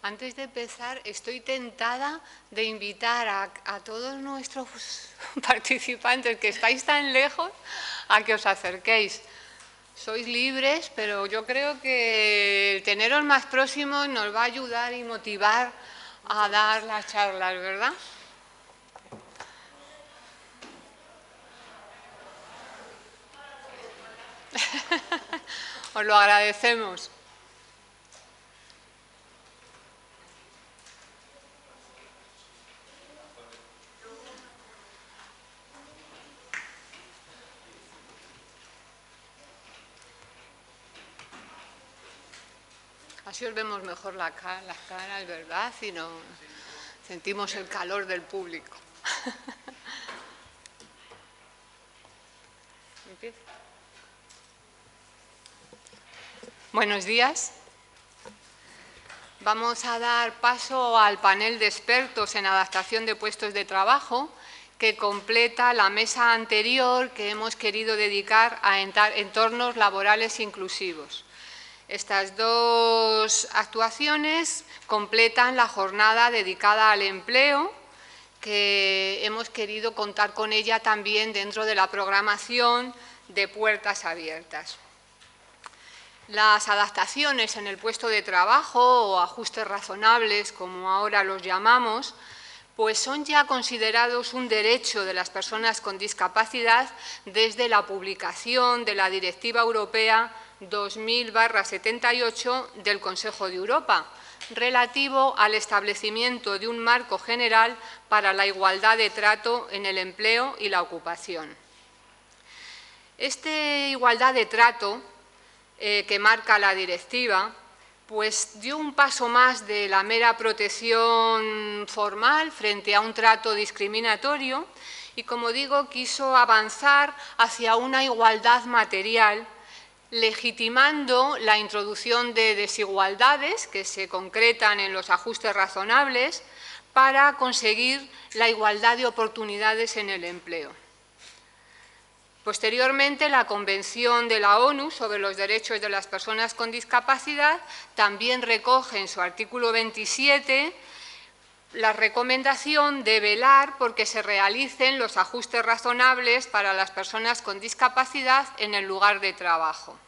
Antes de empezar, estoy tentada de invitar a todos nuestros participantes que estáis tan lejos a que os acerquéis. Sois libres, pero yo creo que el teneros más próximos nos va a ayudar y motivar a dar las charlas, ¿verdad? Os lo agradecemos. Así os vemos mejor las caras, ¿verdad? Y no sentimos el calor del público. Buenos días. Vamos a dar paso al panel de expertos en adaptación de puestos de trabajo que completa la mesa anterior que hemos querido dedicar a entornos laborales inclusivos. Estas dos actuaciones completan la jornada dedicada al empleo, que hemos querido contar con ella también dentro de la programación de Puertas Abiertas. Las adaptaciones en el puesto de trabajo o ajustes razonables, como ahora los llamamos, pues son ya considerados un derecho de las personas con discapacidad desde la publicación de la Directiva Europea 2000/78 del Consejo de Europa, relativo al establecimiento de un marco general para la igualdad de trato en el empleo y la ocupación. Esta igualdad de trato que marca la directiva, pues dio un paso más de la mera protección formal frente a un trato discriminatorio y, como digo, quiso avanzar hacia una igualdad material, legitimando la introducción de desigualdades que se concretan en los ajustes razonables para conseguir la igualdad de oportunidades en el empleo. Posteriormente, la Convención de la ONU sobre los Derechos de las Personas con Discapacidad también recoge en su artículo 27 la recomendación de velar porque se realicen los ajustes razonables para las personas con discapacidad en el lugar de trabajo.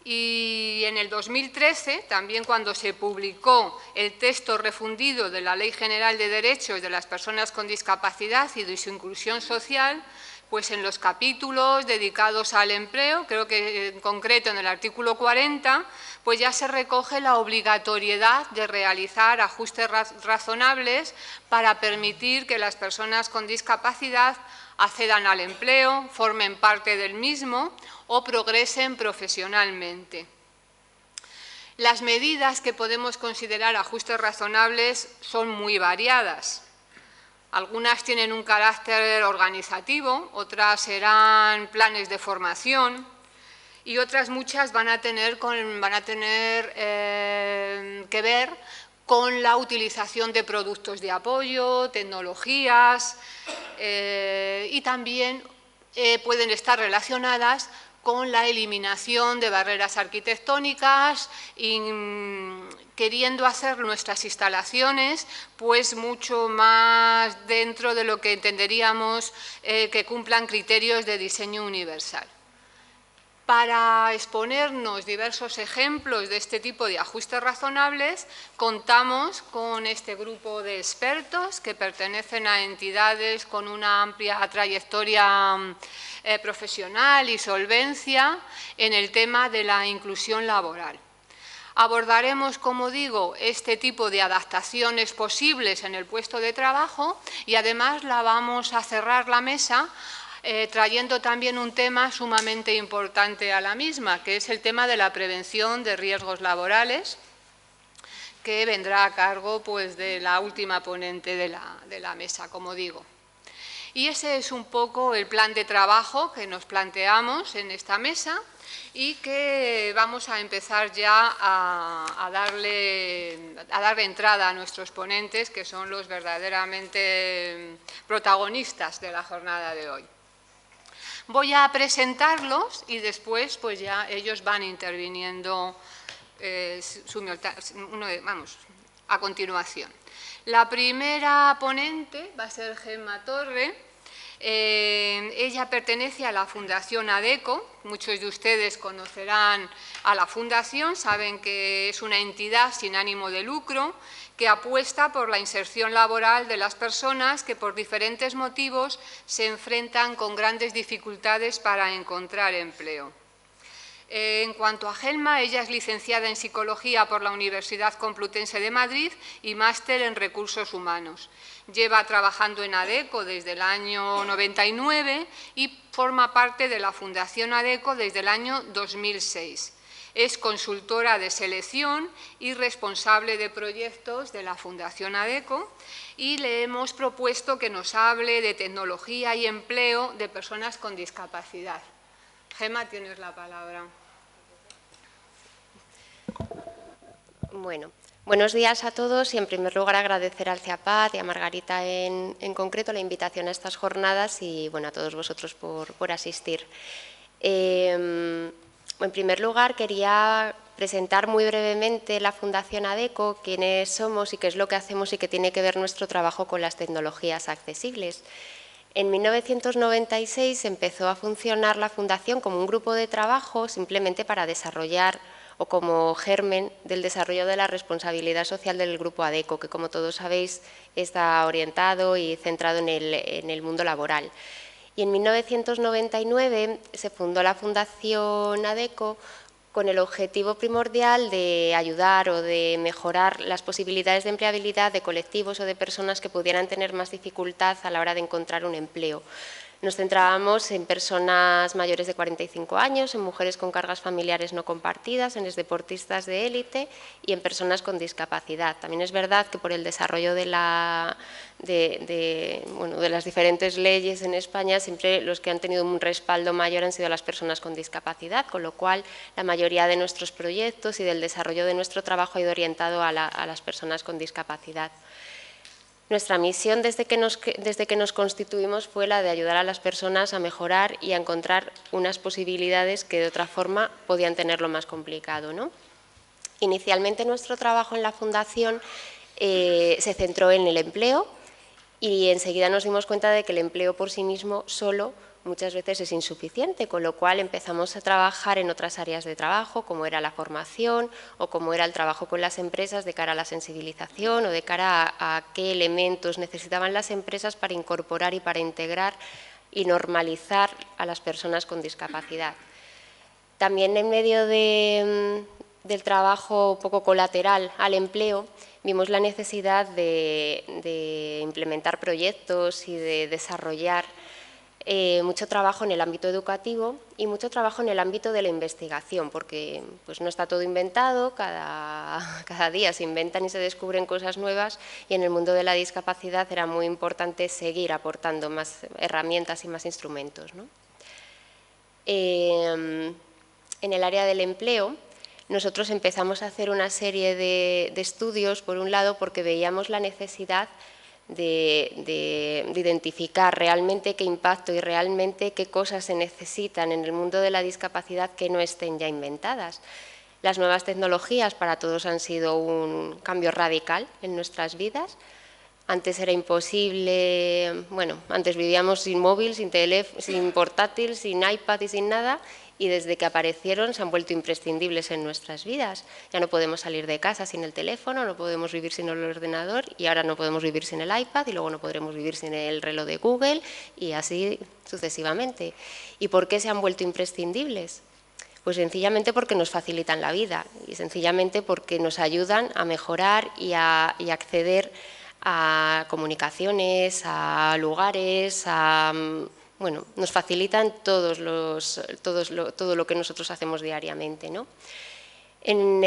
Y en el 2013, también cuando se publicó el texto refundido de la Ley General de Derechos de las Personas con Discapacidad y de su inclusión social, pues en los capítulos dedicados al empleo, creo que en concreto en el artículo 40, pues ya se recoge la obligatoriedad de realizar ajustes razonables para permitir que las personas con discapacidad accedan al empleo, formen parte del mismo o progresen profesionalmente. Las medidas que podemos considerar ajustes razonables son muy variadas. Algunas tienen un carácter organizativo, otras serán planes de formación y otras muchas van a tener que ver con la utilización de productos de apoyo, tecnologías y también pueden estar relacionadas con la eliminación de barreras arquitectónicas y queriendo hacer nuestras instalaciones pues mucho más dentro de lo que entenderíamos que cumplan criterios de diseño universal. Para exponernos diversos ejemplos de este tipo de ajustes razonables, contamos con este grupo de expertos que pertenecen a entidades con una amplia trayectoria profesional y solvencia en el tema de la inclusión laboral. Abordaremos, como digo, este tipo de adaptaciones posibles en el puesto de trabajo y además vamos a cerrar la mesa trayendo también un tema sumamente importante a la misma, que es el tema de la prevención de riesgos laborales, que vendrá a cargo pues, de la última ponente de la mesa, como digo. Y ese es un poco el plan de trabajo que nos planteamos en esta mesa y que vamos a empezar ya a dar entrada a nuestros ponentes, que son los verdaderamente protagonistas de la jornada de hoy. Voy a presentarlos y después pues ya ellos van interviniendo a continuación. La primera ponente va a ser Gemma Torre. Ella pertenece a la Fundación ADECO. Muchos de ustedes conocerán a la Fundación, saben que es una entidad sin ánimo de lucro que apuesta por la inserción laboral de las personas que por diferentes motivos se enfrentan con grandes dificultades para encontrar empleo. En cuanto a Gemma, ella es licenciada en Psicología por la Universidad Complutense de Madrid y máster en Recursos Humanos. Lleva trabajando en ADECO desde el año 99 y forma parte de la Fundación ADECO desde el año 2006. Es consultora de selección y responsable de proyectos de la Fundación ADECO y le hemos propuesto que nos hable de tecnología y empleo de personas con discapacidad. Gemma, tienes la palabra. Bueno, buenos días a todos y en primer lugar agradecer al CEAPAD y a Margarita en concreto la invitación a estas jornadas y bueno, a todos vosotros por asistir. En primer lugar quería presentar muy brevemente la Fundación ADECO, quiénes somos y qué es lo que hacemos y qué tiene que ver nuestro trabajo con las tecnologías accesibles. En 1996 empezó a funcionar la Fundación como un grupo de trabajo simplemente para desarrollar o como germen del desarrollo de la responsabilidad social del Grupo ADECO, que como todos sabéis está orientado y centrado en el mundo laboral. Y en 1999 se fundó la Fundación ADECO con el objetivo primordial de ayudar o de mejorar las posibilidades de empleabilidad de colectivos o de personas que pudieran tener más dificultad a la hora de encontrar un empleo. Nos centrábamos en personas mayores de 45 años, en mujeres con cargas familiares no compartidas, en deportistas de élite y en personas con discapacidad. También es verdad que por el desarrollo de las diferentes leyes en España, siempre los que han tenido un respaldo mayor han sido las personas con discapacidad, con lo cual la mayoría de nuestros proyectos y del desarrollo de nuestro trabajo ha ido orientado a las personas con discapacidad. Nuestra misión desde que nos constituimos fue la de ayudar a las personas a mejorar y a encontrar unas posibilidades que de otra forma podían tenerlo más complicado, ¿no? Inicialmente nuestro trabajo en la Fundación se centró en el empleo y enseguida nos dimos cuenta de que el empleo por sí mismo solo muchas veces es insuficiente, con lo cual empezamos a trabajar en otras áreas de trabajo, como era la formación o como era el trabajo con las empresas de cara a la sensibilización o de cara a qué elementos necesitaban las empresas para incorporar y para integrar y normalizar a las personas con discapacidad. También en medio del trabajo poco colateral al empleo, vimos la necesidad de implementar proyectos y de desarrollar mucho trabajo en el ámbito educativo y mucho trabajo en el ámbito de la investigación, porque pues, no está todo inventado, cada día se inventan y se descubren cosas nuevas y en el mundo de la discapacidad era muy importante seguir aportando más herramientas y más instrumentos, ¿no? En el área del empleo, nosotros empezamos a hacer una serie de estudios, por un lado, porque veíamos la necesidad de identificar realmente qué impacto y realmente qué cosas se necesitan en el mundo de la discapacidad que no estén ya inventadas. Las nuevas tecnologías para todos han sido un cambio radical en nuestras vidas. Antes era imposible, bueno, antes vivíamos sin móvil, sin portátil, sin iPad y sin nada, y desde que aparecieron se han vuelto imprescindibles en nuestras vidas. Ya no podemos salir de casa sin el teléfono, no podemos vivir sin el ordenador y ahora no podemos vivir sin el iPad y luego no podremos vivir sin el reloj de Google y así sucesivamente. ¿Y por qué se han vuelto imprescindibles? Pues sencillamente porque nos facilitan la vida y sencillamente porque nos ayudan a mejorar y a acceder a comunicaciones, a lugares, bueno, nos facilitan todo lo que nosotros hacemos diariamente, ¿no? En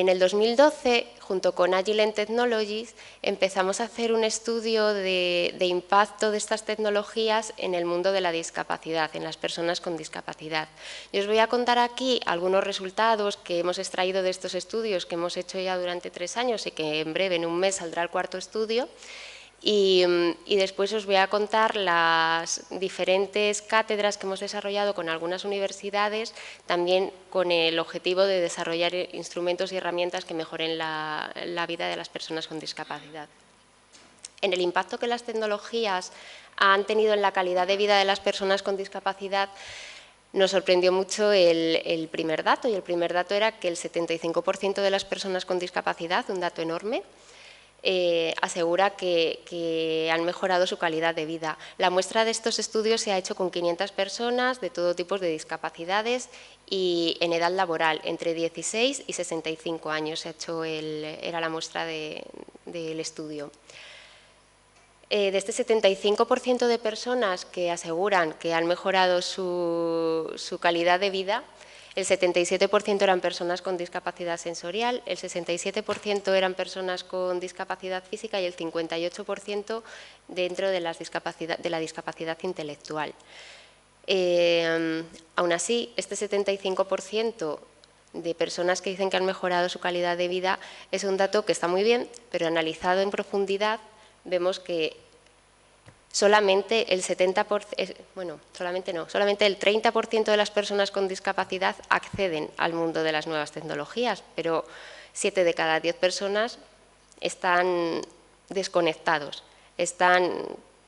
el 2012, junto con Agile Technologies, empezamos a hacer un estudio de impacto de estas tecnologías en el mundo de la discapacidad, en las personas con discapacidad. Yo os voy a contar aquí algunos resultados que hemos extraído de estos estudios que hemos hecho ya durante 3 años y que en breve, en un mes, saldrá el 4.º estudio. Y después os voy a contar las diferentes cátedras que hemos desarrollado con algunas universidades, también con el objetivo de desarrollar instrumentos y herramientas que mejoren la vida de las personas con discapacidad. En el impacto que las tecnologías han tenido en la calidad de vida de las personas con discapacidad, nos sorprendió mucho el primer dato, y el primer dato era que el 75% de las personas con discapacidad, un dato enorme, asegura que han mejorado su calidad de vida. La muestra de estos estudios se ha hecho con 500 personas de todo tipo de discapacidades y en edad laboral, entre 16 y 65 años era la muestra del estudio. De este 75% de personas que aseguran que han mejorado su calidad de vida, el 77% eran personas con discapacidad sensorial, el 67% eran personas con discapacidad física y el 58% dentro de la discapacidad intelectual. Aún así, este 75% de personas que dicen que han mejorado su calidad de vida es un dato que está muy bien, pero analizado en profundidad vemos que solamente el 30% de las personas con discapacidad acceden al mundo de las nuevas tecnologías, pero 7 de cada 10 personas están desconectados, están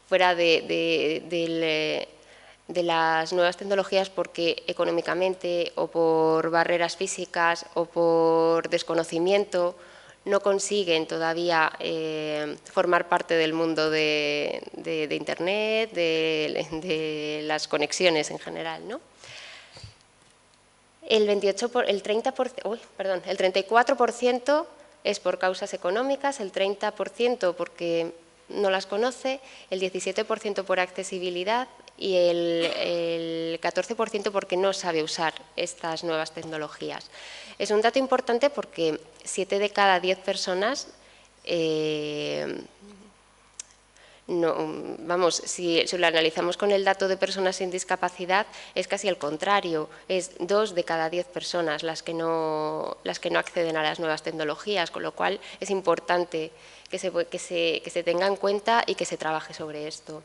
fuera de las nuevas tecnologías porque económicamente o por barreras físicas o por desconocimiento no consiguen todavía formar parte del mundo de Internet, de las conexiones en general, ¿no? El 34% es por causas económicas, el 30% porque no las conoce, el 17% por accesibilidad y el 14% porque no sabe usar estas nuevas tecnologías. Es un dato importante porque 7 de cada 10 personas, si lo analizamos con el dato de personas sin discapacidad, es casi al contrario, es 2 de cada 10 personas las que no acceden a las nuevas tecnologías, con lo cual es importante que se tenga en cuenta y que se trabaje sobre esto.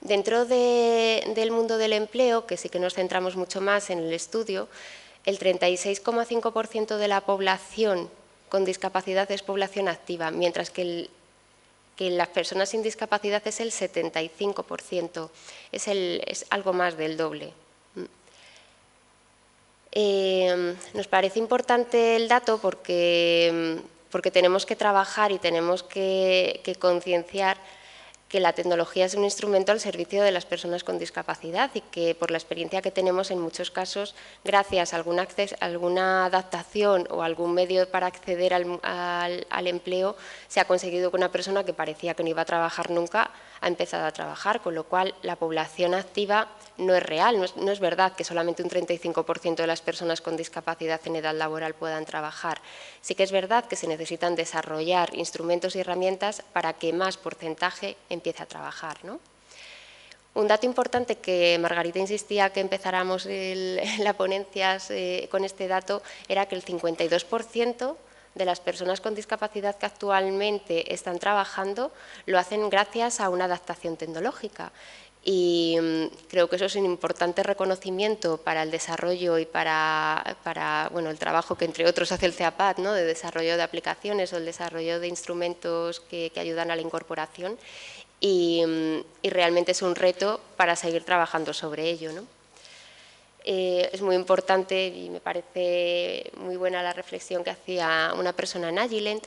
Dentro del mundo del empleo, que sí que nos centramos mucho más en el estudio, el 36,5% de la población con discapacidad es población activa, mientras que las personas sin discapacidad es el 75%, es algo más del doble. Nos parece importante el dato porque tenemos que trabajar y tenemos que concienciar que la tecnología es un instrumento al servicio de las personas con discapacidad y que por la experiencia que tenemos en muchos casos, gracias a alguna adaptación o algún medio para acceder al empleo, se ha conseguido que una persona que parecía que no iba a trabajar nunca ha empezado a trabajar, con lo cual la población activa no es real, no es verdad que solamente un 35% de las personas con discapacidad en edad laboral puedan trabajar. Sí que es verdad que se necesitan desarrollar instrumentos y herramientas para que más porcentaje empiece a trabajar, ¿no? Un dato importante que Margarita insistía que empezáramos la ponencia con este dato era que el 52% de las personas con discapacidad que actualmente están trabajando lo hacen gracias a una adaptación tecnológica. Y creo que eso es un importante reconocimiento para el desarrollo y para el trabajo que entre otros hace el CEAPAD, ¿no?, de desarrollo de aplicaciones o el desarrollo de instrumentos que ayudan a la incorporación y realmente es un reto para seguir trabajando sobre ello, ¿no? Es muy importante y me parece muy buena la reflexión que hacía una persona en Agilent,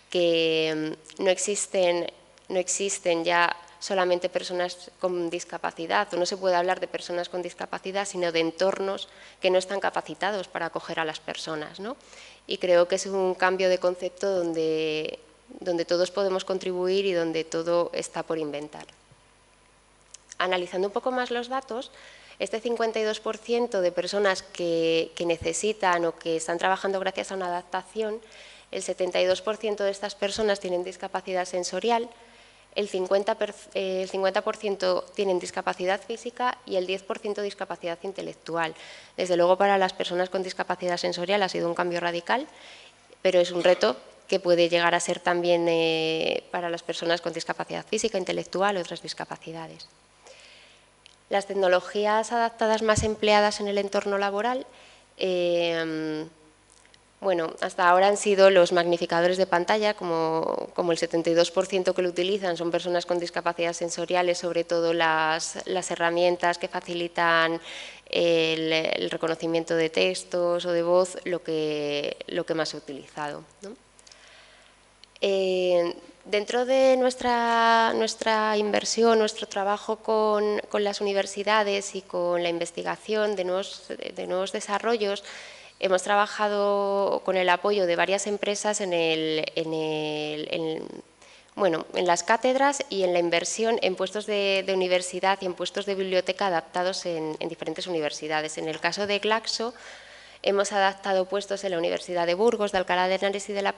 que no existen ya solamente personas con discapacidad, o no se puede hablar de personas con discapacidad, sino de entornos que no están capacitados para acoger a las personas, ¿no? Y creo que es un cambio de concepto donde todos podemos contribuir y donde todo está por inventar. Analizando un poco más los datos, este 52% de personas que necesitan o que están trabajando gracias a una adaptación, el 72% de estas personas tienen discapacidad sensorial, el 50% tienen discapacidad física y el 10% discapacidad intelectual. Desde luego, para las personas con discapacidad sensorial ha sido un cambio radical, pero es un reto que puede llegar a ser también para las personas con discapacidad física, intelectual o otras discapacidades. Las tecnologías adaptadas más empleadas en el entorno laboral, bueno, hasta ahora han sido los magnificadores de pantalla, como el 72% que lo utilizan son personas con discapacidad sensoriales, sobre todo las herramientas que facilitan el reconocimiento de textos o de voz, lo que más he utilizado, ¿no? Dentro de nuestra inversión, nuestro trabajo con las universidades y con la investigación de nuevos desarrollos, hemos trabajado con el apoyo de varias empresas en las cátedras y en la inversión en puestos de universidad y en puestos de biblioteca adaptados en diferentes universidades. En el caso de Glaxo, hemos adaptado puestos en la Universidad de Burgos, de Alcalá de Henares y de la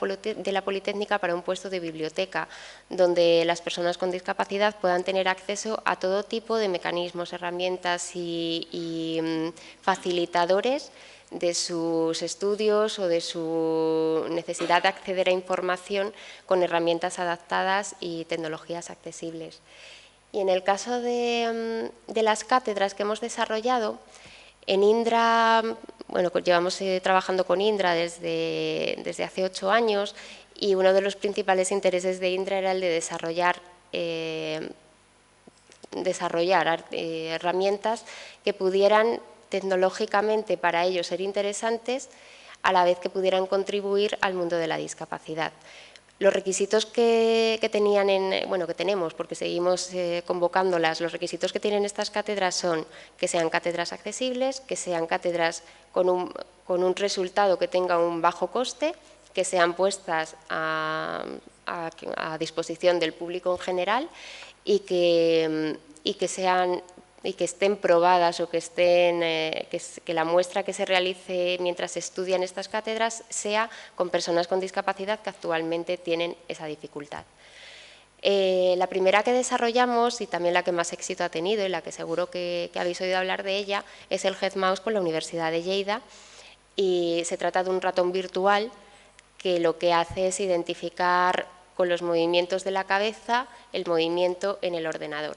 Politécnica para un puesto de biblioteca, donde las personas con discapacidad puedan tener acceso a todo tipo de mecanismos, herramientas y facilitadores de sus estudios o de su necesidad de acceder a información con herramientas adaptadas y tecnologías accesibles. Y en el caso de las cátedras que hemos desarrollado, en Indra, bueno, llevamos trabajando con Indra desde hace 8 años y uno de los principales intereses de Indra era el de desarrollar herramientas que pudieran tecnológicamente para ellos ser interesantes, a la vez que pudieran contribuir al mundo de la discapacidad. Los requisitos que tenemos, porque seguimos convocándolas, los requisitos que tienen estas cátedras son que sean cátedras accesibles, que sean cátedras con un resultado que tenga un bajo coste, que sean puestas a disposición del público en general y que estén probadas o que la muestra que se realice mientras estudian estas cátedras sea con personas con discapacidad que actualmente tienen esa dificultad. La primera que desarrollamos y también la que más éxito ha tenido y la que seguro que habéis oído hablar de ella es el Headmouse con la Universidad de Lleida, y se trata de un ratón virtual que lo que hace es identificar con los movimientos de la cabeza el movimiento en el ordenador.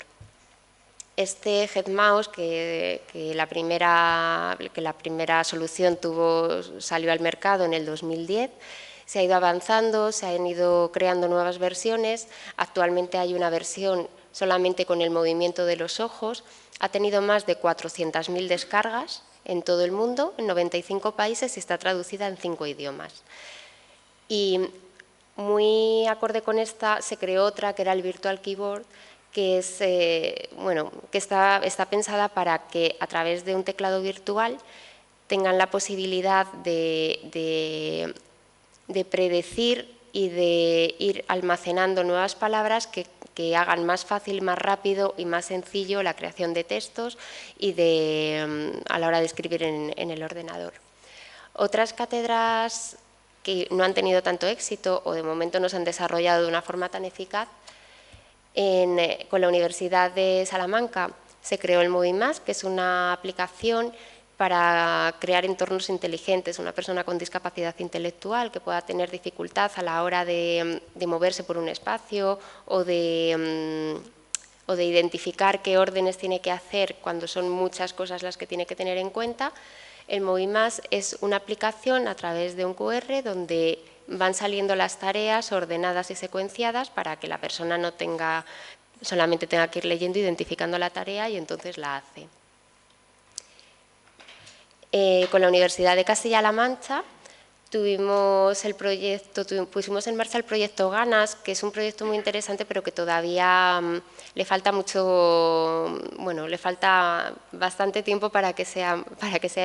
Este Headmouse, que la primera solución salió al mercado en el 2010, se ha ido avanzando, se han ido creando nuevas versiones. Actualmente hay una versión solamente con el movimiento de los ojos. Ha tenido más de 400.000 descargas en todo el mundo, en 95 países, y está traducida en 5 idiomas. Y muy acorde con esta se creó otra, que era el Virtual Keyboard, que está pensada para que a través de un teclado virtual tengan la posibilidad de predecir y de ir almacenando nuevas palabras que hagan más fácil, más rápido y más sencillo la creación de textos y a la hora de escribir en el ordenador. Otras cátedras que no han tenido tanto éxito o de momento no se han desarrollado de una forma tan eficaz, con la Universidad de Salamanca se creó el Movimás, que es una aplicación para crear entornos inteligentes. Una persona con discapacidad intelectual que pueda tener dificultad a la hora de moverse por un espacio o de identificar qué órdenes tiene que hacer cuando son muchas cosas las que tiene que tener en cuenta. El Movimás es una aplicación a través de un QR donde van saliendo las tareas ordenadas y secuenciadas para que la persona no solamente tenga que ir leyendo, identificando la tarea y entonces la hace. Con la Universidad de Castilla-La Mancha pusimos en marcha el proyecto Ganas, que es un proyecto muy interesante, pero que todavía le falta bastante tiempo para que sea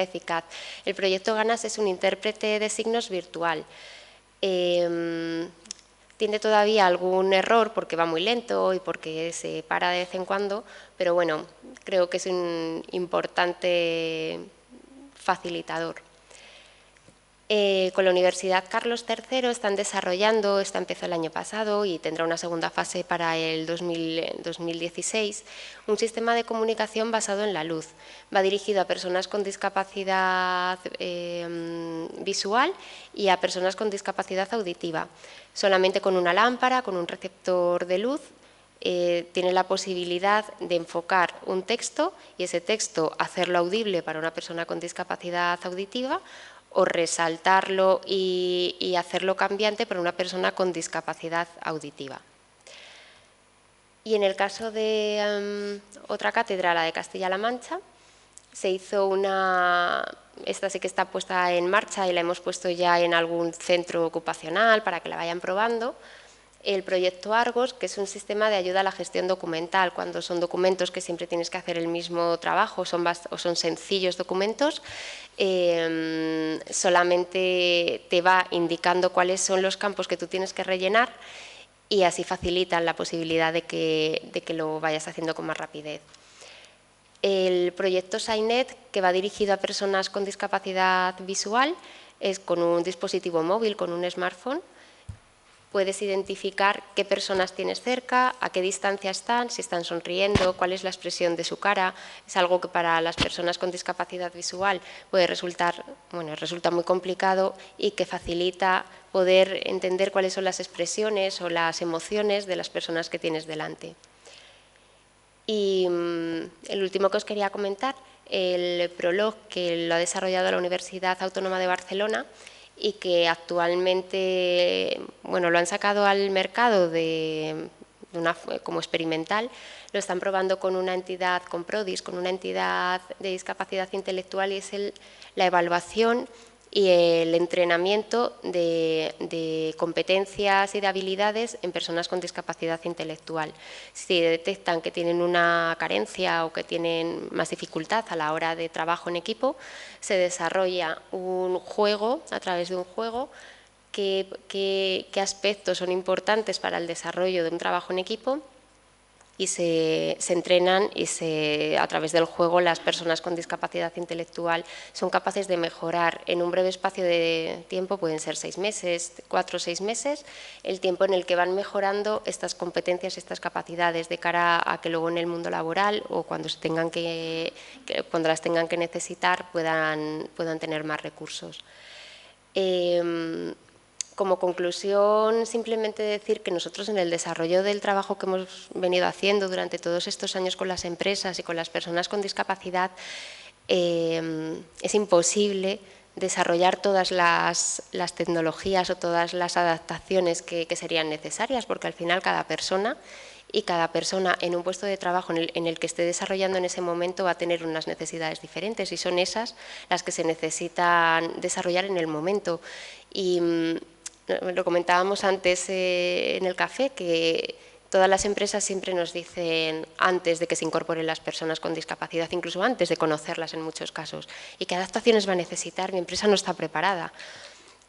eficaz. El proyecto Ganas es un intérprete de signos virtual. Tiene todavía algún error porque va muy lento y porque se para de vez en cuando, pero bueno, creo que es un importante facilitador. Con la Universidad Carlos III están desarrollando, esta empezó el año pasado y tendrá una segunda fase para el 2016, un sistema de comunicación basado en la luz. Va dirigido a personas con discapacidad visual y a personas con discapacidad auditiva. Solamente con una lámpara, con un receptor de luz, tiene la posibilidad de enfocar un texto y ese texto hacerlo audible para una persona con discapacidad auditiva o resaltarlo y hacerlo cambiante para una persona con discapacidad auditiva. Y en el caso de otra cátedra, la de Castilla-La Mancha, se hizo esta sí que está puesta en marcha y la hemos puesto ya en algún centro ocupacional para que la vayan probando, el proyecto Argos, que es un sistema de ayuda a la gestión documental, cuando son documentos que siempre tienes que hacer el mismo trabajo o son sencillos documentos, solamente te va indicando cuáles son los campos que tú tienes que rellenar y así facilitan la posibilidad de que lo vayas haciendo con más rapidez. El proyecto SciNet, que va dirigido a personas con discapacidad visual, es con un dispositivo móvil, con un smartphone. Puedes identificar qué personas tienes cerca, a qué distancia están, si están sonriendo, cuál es la expresión de su cara. Es algo que para las personas con discapacidad visual puede resulta muy complicado y que facilita poder entender cuáles son las expresiones o las emociones de las personas que tienes delante. Y el último que os quería comentar, el Prolog, que lo ha desarrollado la Universidad Autónoma de Barcelona, y que actualmente lo han sacado al mercado como experimental, lo están probando con una entidad, con PRODIS, con una entidad de discapacidad intelectual, y es la evaluación y el entrenamiento de competencias y de habilidades en personas con discapacidad intelectual. Si detectan que tienen una carencia o que tienen más dificultad a la hora de trabajo en equipo, se desarrolla un juego, a través de un juego, qué aspectos son importantes para el desarrollo de un trabajo en equipo, y se entrenan y a través del juego las personas con discapacidad intelectual son capaces de mejorar en un breve espacio de tiempo, pueden ser 6 meses, 4 o 6 meses, el tiempo en el que van mejorando estas competencias, estas capacidades de cara a que luego en el mundo laboral o cuando cuando las tengan que necesitar puedan tener más recursos. Como conclusión, simplemente decir que nosotros en el desarrollo del trabajo que hemos venido haciendo durante todos estos años con las empresas y con las personas con discapacidad, es imposible desarrollar todas las tecnologías o todas las adaptaciones que serían necesarias, porque al final cada persona en un puesto de trabajo en el que esté desarrollando en ese momento va a tener unas necesidades diferentes y son esas las que se necesitan desarrollar en el momento. Y lo comentábamos antes en el café, que todas las empresas siempre nos dicen antes de que se incorporen las personas con discapacidad, incluso antes de conocerlas en muchos casos, y qué adaptaciones va a necesitar, mi empresa no está preparada.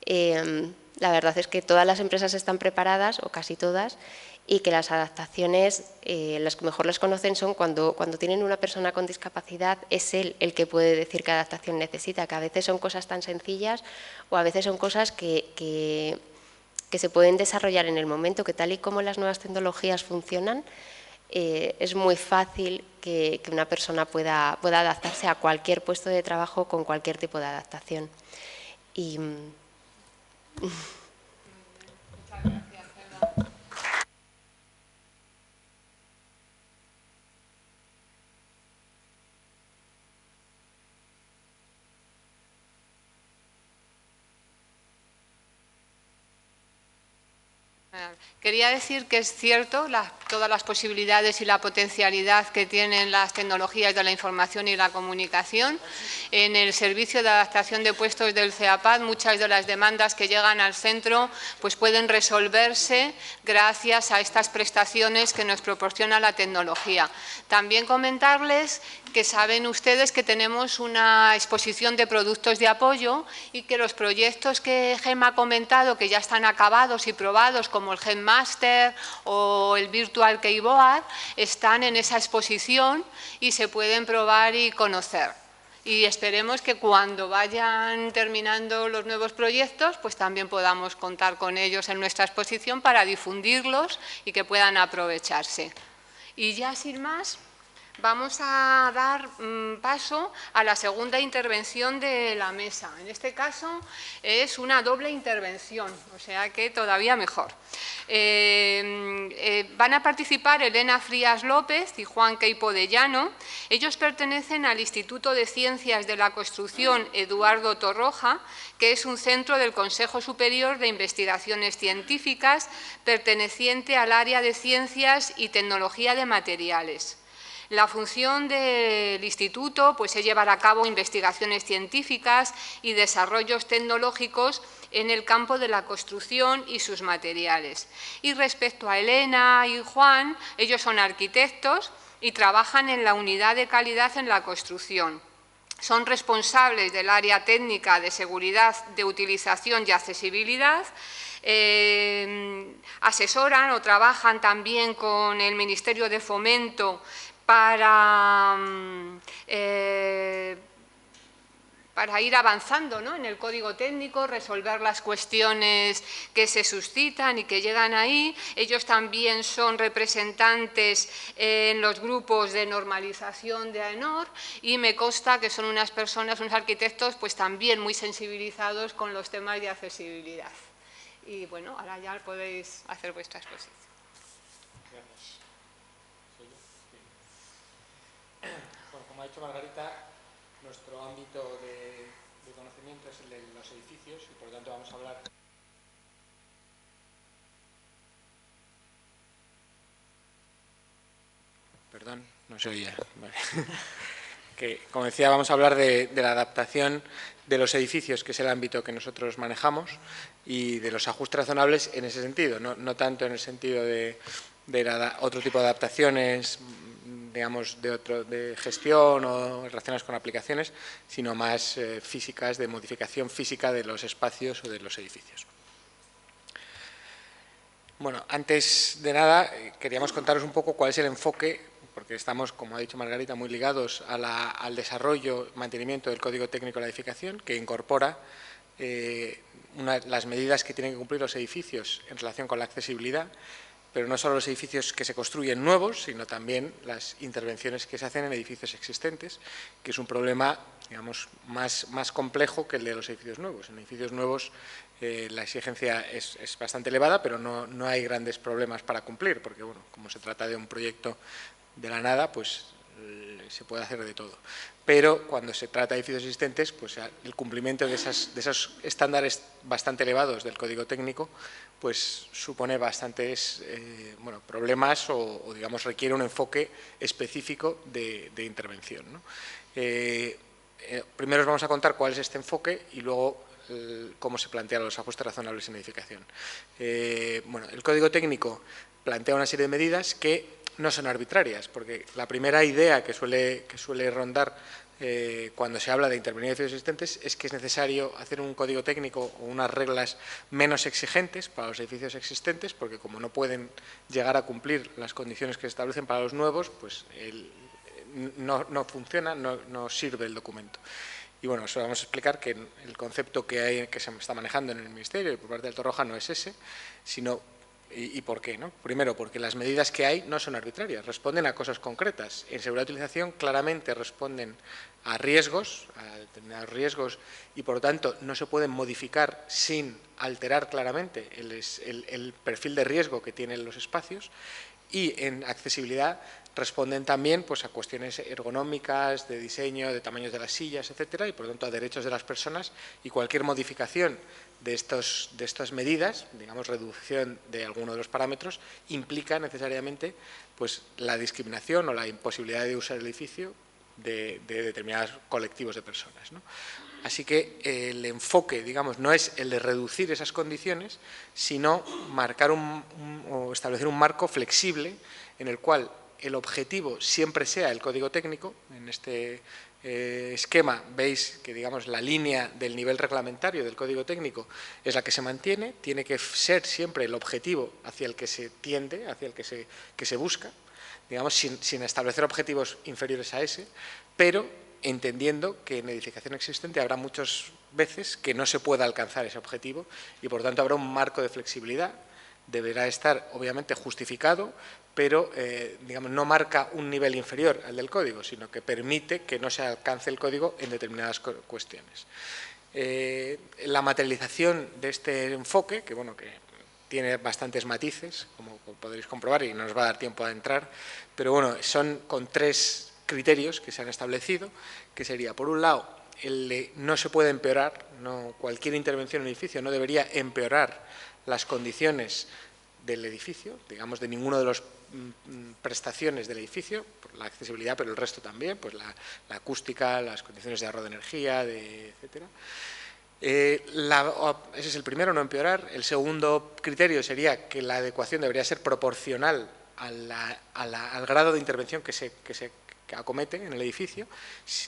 La verdad es que todas las empresas están preparadas, o casi todas, y que las adaptaciones, las que mejor las conocen son cuando tienen una persona con discapacidad, es él el que puede decir qué adaptación necesita, que a veces son cosas tan sencillas o a veces son cosas que se pueden desarrollar en el momento, que tal y como las nuevas tecnologías funcionan, es muy fácil que una persona pueda adaptarse a cualquier puesto de trabajo con cualquier tipo de adaptación. Muchas gracias, Gemma. Quería decir que es cierto todas las posibilidades y la potencialidad que tienen las tecnologías de la información y la comunicación. En el servicio de adaptación de puestos del CEAPAD, muchas de las demandas que llegan al centro pues pueden resolverse gracias a estas prestaciones que nos proporciona la tecnología. También comentarles que saben ustedes que tenemos una exposición de productos de apoyo y que los proyectos que Gemma ha comentado, que ya están acabados y probados, como el Genmaster o el Virtual Keyboard, están en esa exposición y se pueden probar y conocer. Y esperemos que cuando vayan terminando los nuevos proyectos, pues también podamos contar con ellos en nuestra exposición para difundirlos y que puedan aprovecharse. Y ya sin más, vamos a dar paso a la segunda intervención de la mesa. En este caso es una doble intervención, o sea que todavía mejor. Van a participar Elena Frías López y Juan Queipo de Llano. Ellos pertenecen al Instituto de Ciencias de la Construcción Eduardo Torroja, que es un centro del Consejo Superior de Investigaciones Científicas perteneciente al área de Ciencias y Tecnología de Materiales. La función del instituto pues, es llevar a cabo investigaciones científicas y desarrollos tecnológicos en el campo de la construcción y sus materiales. Y respecto a Elena y Juan, ellos son arquitectos y trabajan en la unidad de calidad en la construcción. Son responsables del área técnica de seguridad de utilización y accesibilidad. Asesoran o trabajan también con el Ministerio de Fomento para ir avanzando, ¿no?, en el código técnico, resolver las cuestiones que se suscitan y que llegan ahí. Ellos también son representantes en los grupos de normalización de AENOR y me consta que son unas personas, unos arquitectos, pues también muy sensibilizados con los temas de accesibilidad. Y bueno, ahora ya podéis hacer vuestra exposición. Bueno, como ha dicho Margarita, nuestro ámbito de conocimiento es el de los edificios y por lo tanto vamos a hablar... Perdón, no se oía. Vale. Que, como decía, vamos a hablar de la adaptación de los edificios, que es el ámbito que nosotros manejamos, y de los ajustes razonables en ese sentido, no tanto en el sentido de otro tipo de adaptaciones, digamos, de gestión o relacionadas con aplicaciones, sino más físicas, de modificación física de los espacios o de los edificios. Bueno, antes de nada, queríamos contaros un poco cuál es el enfoque, porque estamos, como ha dicho Margarita, muy ligados al desarrollo y mantenimiento del Código Técnico de la Edificación, que incorpora las medidas que tienen que cumplir los edificios en relación con la accesibilidad, pero no solo los edificios que se construyen nuevos, sino también las intervenciones que se hacen en edificios existentes, que es un problema, digamos, más complejo que el de los edificios nuevos. En edificios nuevos la exigencia es bastante elevada, pero no hay grandes problemas para cumplir, porque, bueno, como se trata de un proyecto de la nada, pues se puede hacer de todo. Pero cuando se trata de edificios existentes, pues el cumplimiento de esos estándares bastante elevados del código técnico, pues supone bastantes problemas o, digamos, requiere un enfoque específico de intervención, ¿no? Primero os vamos a contar cuál es este enfoque y luego cómo se plantean los ajustes razonables en edificación. El código técnico plantea una serie de medidas que no son arbitrarias, porque la primera idea que suele rondar cuando se habla de intervenir en edificios existentes es que es necesario hacer un código técnico o unas reglas menos exigentes para los edificios existentes, porque como no pueden llegar a cumplir las condiciones que se establecen para los nuevos, pues no funciona, no sirve el documento. Y bueno, eso vamos a explicar que el concepto que se está manejando en el Ministerio y por parte del Torroja no es ese, sino... ¿Y por qué, no? Primero, porque las medidas que hay no son arbitrarias, responden a cosas concretas. En seguridad de utilización claramente responden a riesgos, a determinados riesgos, y por lo tanto no se pueden modificar sin alterar claramente el perfil de riesgo que tienen los espacios. Y en accesibilidad responden también, pues, a cuestiones ergonómicas, de diseño, de tamaños de las sillas, etcétera, y por lo tanto a derechos de las personas, y cualquier modificación de estas medidas, digamos reducción de alguno de los parámetros, implica necesariamente, pues, la discriminación o la imposibilidad de usar el edificio de determinados colectivos de personas, ¿no? Así que el enfoque, digamos, no es el de reducir esas condiciones, sino marcar o establecer un marco flexible en el cual el objetivo siempre sea el código técnico. En este esquema veis que, digamos, la línea del nivel reglamentario del código técnico es la que se mantiene, tiene que ser siempre el objetivo hacia el que se tiende, hacia el que se busca, digamos, sin establecer objetivos inferiores a ese, pero entendiendo que en edificación existente habrá muchas veces que no se pueda alcanzar ese objetivo y, por tanto, habrá un marco de flexibilidad. Deberá estar, obviamente, justificado, pero digamos, no marca un nivel inferior al del código, sino que permite que no se alcance el código en determinadas cuestiones. La materialización de este enfoque, que tiene bastantes matices, como podréis comprobar, y no nos va a dar tiempo a entrar, pero bueno, son con 3 criterios que se han establecido, que sería, por un lado, el de no se puede empeorar, cualquier intervención en el edificio no debería empeorar las condiciones del edificio, digamos, de ninguno de los prestaciones del edificio, por la accesibilidad, pero el resto también, pues la acústica, las condiciones de ahorro de energía, etcétera. Ese es el primero, no empeorar. El segundo criterio sería que la adecuación debería ser proporcional al grado de intervención que se acomete en el edificio.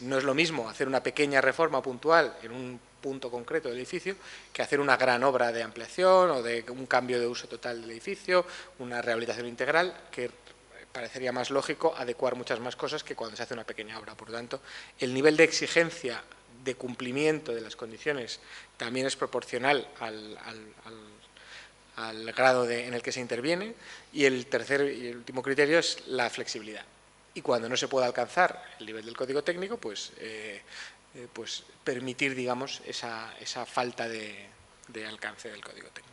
No es lo mismo hacer una pequeña reforma puntual en un punto concreto del edificio que hacer una gran obra de ampliación o de un cambio de uso total del edificio, una rehabilitación integral, que parecería más lógico adecuar muchas más cosas que cuando se hace una pequeña obra. Por lo tanto, el nivel de exigencia de cumplimiento de las condiciones también es proporcional al grado en el que se interviene. Y el tercer y el último criterio es la flexibilidad. Y cuando no se pueda alcanzar el nivel del código técnico, pues permitir, digamos, esa falta de alcance del código técnico.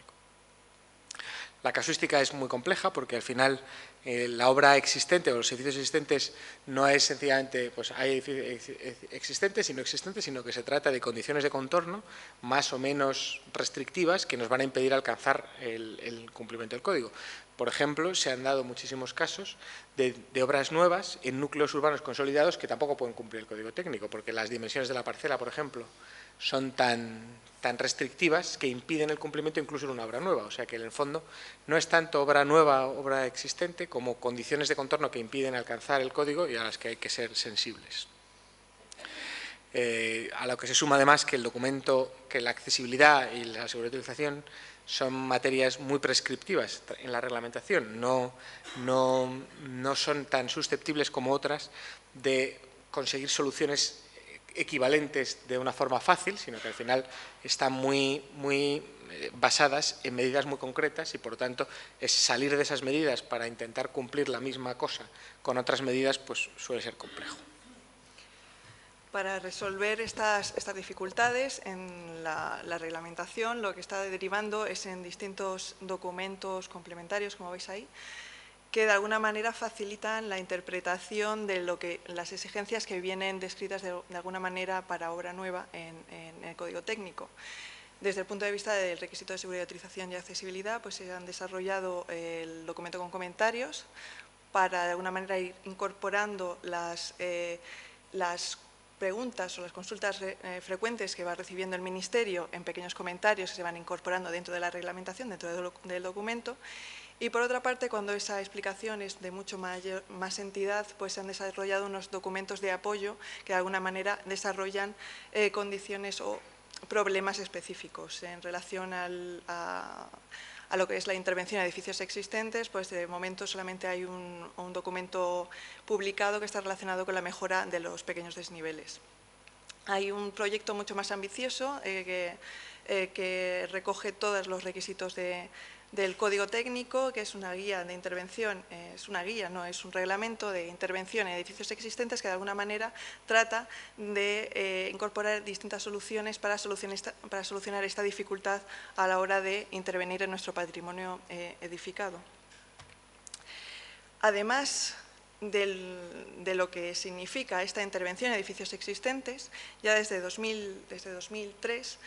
La casuística es muy compleja porque al final la obra existente o los edificios existentes no es sencillamente pues hay edificios existentes y no existentes, sino que se trata de condiciones de contorno más o menos restrictivas que nos van a impedir alcanzar el cumplimiento del código. Por ejemplo, se han dado muchísimos casos de obras nuevas en núcleos urbanos consolidados que tampoco pueden cumplir el código técnico, porque las dimensiones de la parcela, por ejemplo, son tan restrictivas que impiden el cumplimiento incluso en una obra nueva. O sea que en el fondo no es tanto obra nueva, obra existente, como condiciones de contorno que impiden alcanzar el código y a las que hay que ser sensibles. A lo que se suma además que el documento, que la accesibilidad y la seguridad de utilización son materias muy prescriptivas en la reglamentación, no son tan susceptibles como otras de conseguir soluciones equivalentes de una forma fácil, sino que al final están muy basadas en medidas muy concretas y por lo tanto es salir de esas medidas para intentar cumplir la misma cosa con otras medidas pues suele ser complejo. Para resolver estas dificultades en la reglamentación, lo que está derivando es en distintos documentos complementarios, como veis ahí, que de alguna manera facilitan la interpretación de las exigencias que vienen descritas de alguna manera para obra nueva en el Código Técnico. Desde el punto de vista del requisito de seguridad de utilización y accesibilidad, pues se han desarrollado el documento con comentarios para de alguna manera ir incorporando las preguntas o las consultas frecuentes que va recibiendo el Ministerio en pequeños comentarios que se van incorporando dentro de la reglamentación, dentro del documento. Y por otra parte, cuando esa explicación es de mucho más entidad, pues se han desarrollado unos documentos de apoyo que de alguna manera desarrollan condiciones o problemas específicos en relación a lo que es la intervención en edificios existentes. Pues de momento solamente hay un documento publicado que está relacionado con la mejora de los pequeños desniveles. Hay un proyecto mucho más ambicioso que recoge todos los requisitos del Código Técnico, que es una guía de intervención, es una guía, no es un reglamento de intervención en edificios existentes que de alguna manera trata de incorporar distintas soluciones para solucionar esta dificultad a la hora de intervenir en nuestro patrimonio edificado. Además de lo que significa esta intervención en edificios existentes, ya desde 2003,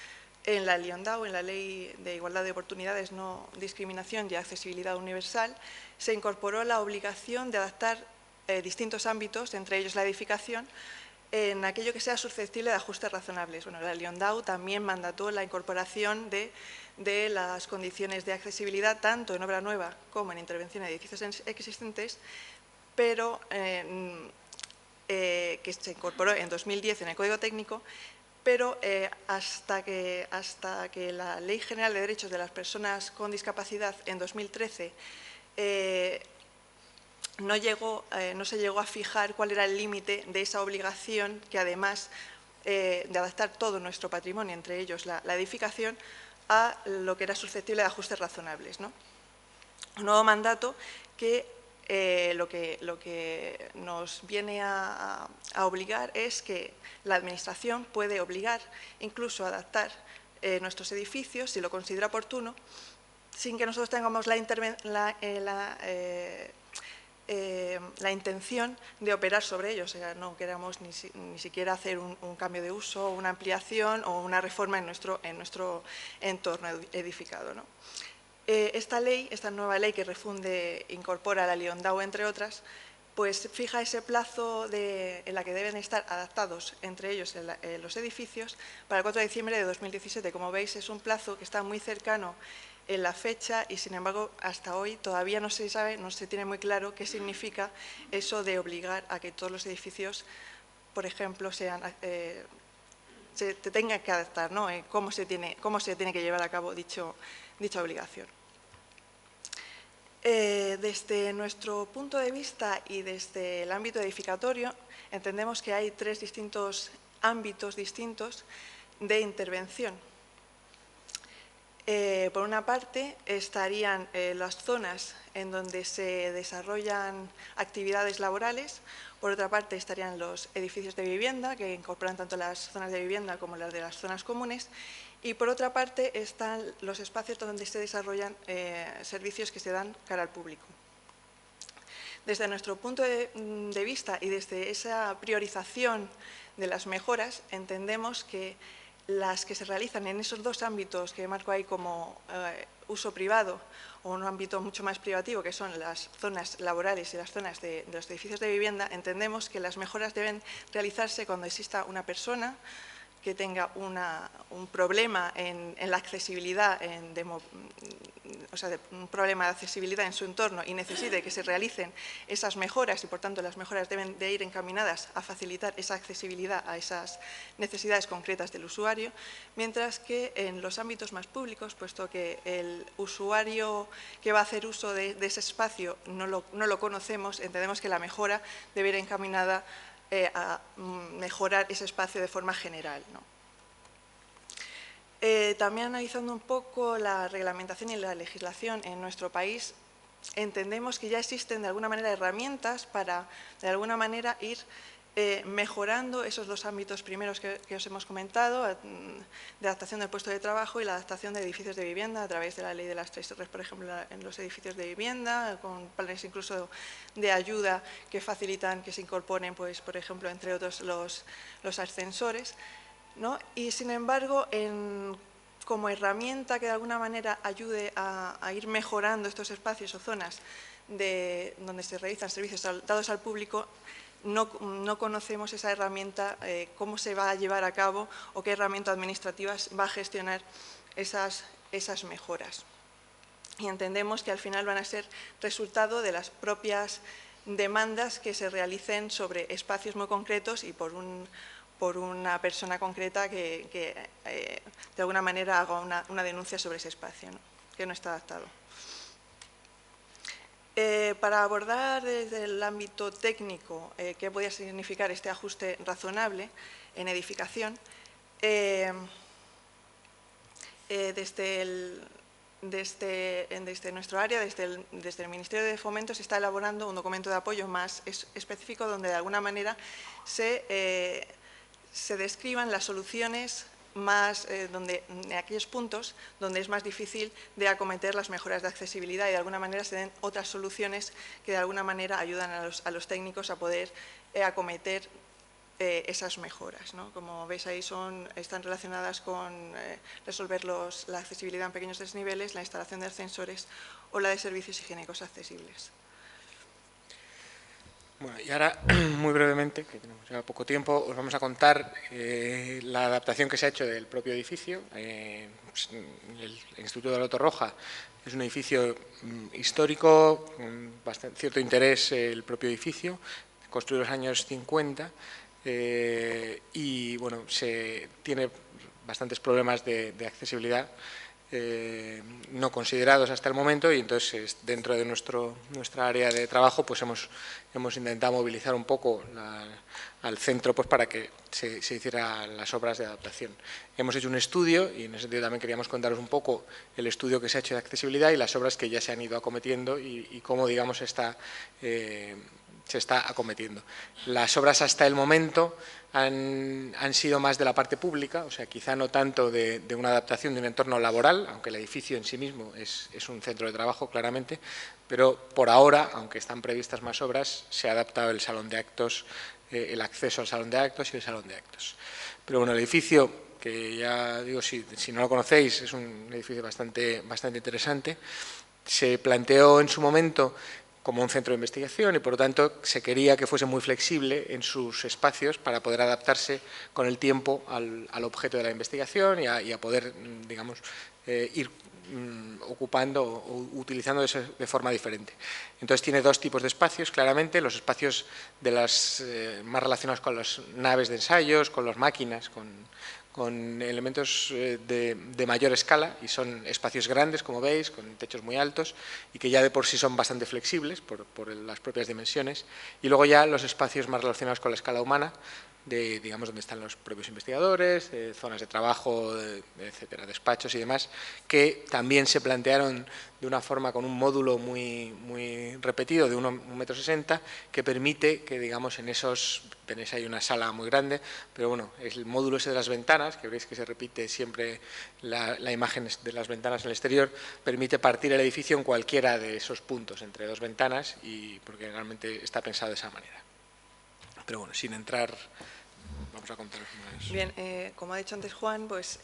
en la LIONDAU, en la Ley de Igualdad de Oportunidades, No Discriminación y Accesibilidad Universal, se incorporó la obligación de adaptar distintos ámbitos, entre ellos la edificación, en aquello que sea susceptible de ajustes razonables. Bueno, la LIONDAU también mandató la incorporación de las condiciones de accesibilidad tanto en obra nueva como en intervención en edificios existentes, pero que se incorporó en 2010 en el Código Técnico, pero hasta que la Ley General de Derechos de las Personas con Discapacidad en 2013 no se llegó a fijar cuál era el límite de esa obligación que, además de adaptar todo nuestro patrimonio, entre ellos la edificación, a lo que era susceptible de ajustes razonables, ¿no? Un nuevo mandato que lo que nos viene a obligar es que la Administración puede obligar incluso a adaptar nuestros edificios, si lo considera oportuno, sin que nosotros tengamos la intención de operar sobre ellos. O sea, no queramos ni siquiera hacer un cambio de uso, una ampliación o una reforma en nuestro entorno edificado, ¿no? Esta nueva ley que incorpora la LIONDAU, entre otras, pues fija ese plazo en la que deben estar adaptados entre ellos los edificios para el 4 de diciembre de 2017. Como veis, es un plazo que está muy cercano en la fecha y, sin embargo, hasta hoy todavía no se sabe, no se tiene muy claro qué significa eso de obligar a que todos los edificios, por ejemplo, se tengan que adaptar, ¿no? Cómo se tiene que llevar a cabo dicha obligación. Desde nuestro punto de vista y desde el ámbito edificatorio, entendemos que hay 3 distintos ámbitos distintos de intervención. Por una parte, estarían las zonas en donde se desarrollan actividades laborales. Por otra parte, estarían los edificios de vivienda, que incorporan tanto las zonas de vivienda como las de las zonas comunes. Y por otra parte, están los espacios donde se desarrollan servicios que se dan cara al público. Desde nuestro punto de vista y desde esa priorización de las mejoras, entendemos que las que se realizan en esos 2 ámbitos que marco ahí como uso privado o un ámbito mucho más privativo, que son las zonas laborales y las zonas de los edificios de vivienda, entendemos que las mejoras deben realizarse cuando exista una persona que tenga un problema en la accesibilidad, un problema de accesibilidad en su entorno y necesite que se realicen esas mejoras y, por tanto, las mejoras deben de ir encaminadas a facilitar esa accesibilidad a esas necesidades concretas del usuario, mientras que en los ámbitos más públicos, puesto que el usuario que va a hacer uso de ese espacio no lo conocemos, entendemos que la mejora debe ir encaminada a mejorar ese espacio de forma general, ¿no? También analizando un poco la reglamentación y la legislación en nuestro país, entendemos que ya existen de alguna manera herramientas para de alguna manera ir mejorando esos 2 ámbitos primeros que os hemos comentado, de adaptación del puesto de trabajo y la adaptación de edificios de vivienda a través de la ley de las 3 Rs, por ejemplo, en los edificios de vivienda, con planes incluso de ayuda que facilitan que se incorporen, pues, por ejemplo, entre otros, los ascensores, ¿no? Y, sin embargo, como herramienta que de alguna manera ayude a ir mejorando estos espacios o zonas donde se realizan servicios dados al público, no conocemos esa herramienta, cómo se va a llevar a cabo o qué herramienta administrativa va a gestionar esas mejoras. Y entendemos que al final van a ser resultado de las propias demandas que se realicen sobre espacios muy concretos y por una persona concreta que de alguna manera haga una denuncia sobre ese espacio, ¿no? Que no está adaptado. Para abordar desde el ámbito técnico qué podría significar este ajuste razonable en edificación, desde nuestro área, desde el Ministerio de Fomento, se está elaborando un documento de apoyo más específico donde de alguna manera se describan las soluciones más, en aquellos puntos donde es más difícil de acometer las mejoras de accesibilidad y de alguna manera se den otras soluciones que de alguna manera ayudan a los técnicos a poder acometer esas mejoras, ¿no? Como veis ahí están relacionadas con resolver la accesibilidad en pequeños desniveles, la instalación de ascensores o la de servicios higiénicos accesibles. Bueno, y ahora, muy brevemente, que tenemos ya poco tiempo, os vamos a contar la adaptación que se ha hecho del propio edificio. El Instituto de Loto Roja es un edificio histórico, con cierto interés el propio edificio, construido en los años 50, y bueno, tiene bastantes problemas de accesibilidad. no considerados hasta el momento, y entonces dentro de nuestra área de trabajo pues hemos intentado movilizar un poco al centro pues para que se hicieran las obras de adaptación. Hemos hecho un estudio y en ese sentido también queríamos contaros un poco el estudio que se ha hecho de accesibilidad y las obras que ya se han ido acometiendo y cómo, digamos, se está acometiendo. Las obras hasta el momento han sido más de la parte pública, o sea, quizá no tanto de una adaptación de un entorno laboral, aunque el edificio en sí mismo es un centro de trabajo, claramente, pero por ahora, aunque están previstas más obras, se ha adaptado el salón de actos, el acceso al salón de actos y el salón de actos. Pero bueno, el edificio, que ya digo, si no lo conocéis, es un edificio bastante interesante. Se planteó en su momento como un centro de investigación y, por lo tanto, se quería que fuese muy flexible en sus espacios para poder adaptarse con el tiempo al objeto de la investigación y a poder, digamos, ir ocupando o utilizando de forma diferente. Entonces tiene dos tipos de espacios, claramente, los espacios de las más relacionados con las naves de ensayos, con las máquinas, con elementos de mayor escala, y son espacios grandes, como veis, con techos muy altos y que ya de por sí son bastante flexibles por las propias dimensiones. Y luego ya los espacios más relacionados con la escala humana, digamos, donde están los propios investigadores, zonas de trabajo, etcétera, despachos y demás, que también se plantearon de una forma con un módulo muy repetido de 1,60 m, que permite que, digamos, en esos, tenéis ahí una sala muy grande, pero bueno, es el módulo ese de las ventanas, que veis que se repite siempre la imagen de las ventanas en el exterior, permite partir el edificio en cualquiera de esos puntos, entre dos ventanas, y porque realmente está pensado de esa manera. Pero bueno, sin entrar, vamos a contaros más. Bien, como ha dicho antes Juan, pues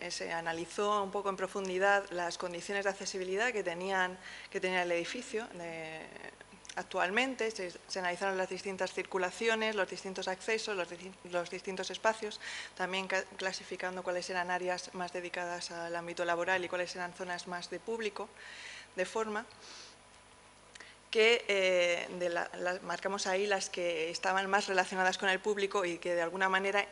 se analizó un poco en profundidad las condiciones de accesibilidad que tenía el edificio actualmente. Se analizaron las distintas circulaciones, los distintos accesos, los distintos espacios, también clasificando cuáles eran áreas más dedicadas al ámbito laboral y cuáles eran zonas más de público, de forma que marcamos ahí las que estaban más relacionadas con el público y que de alguna manera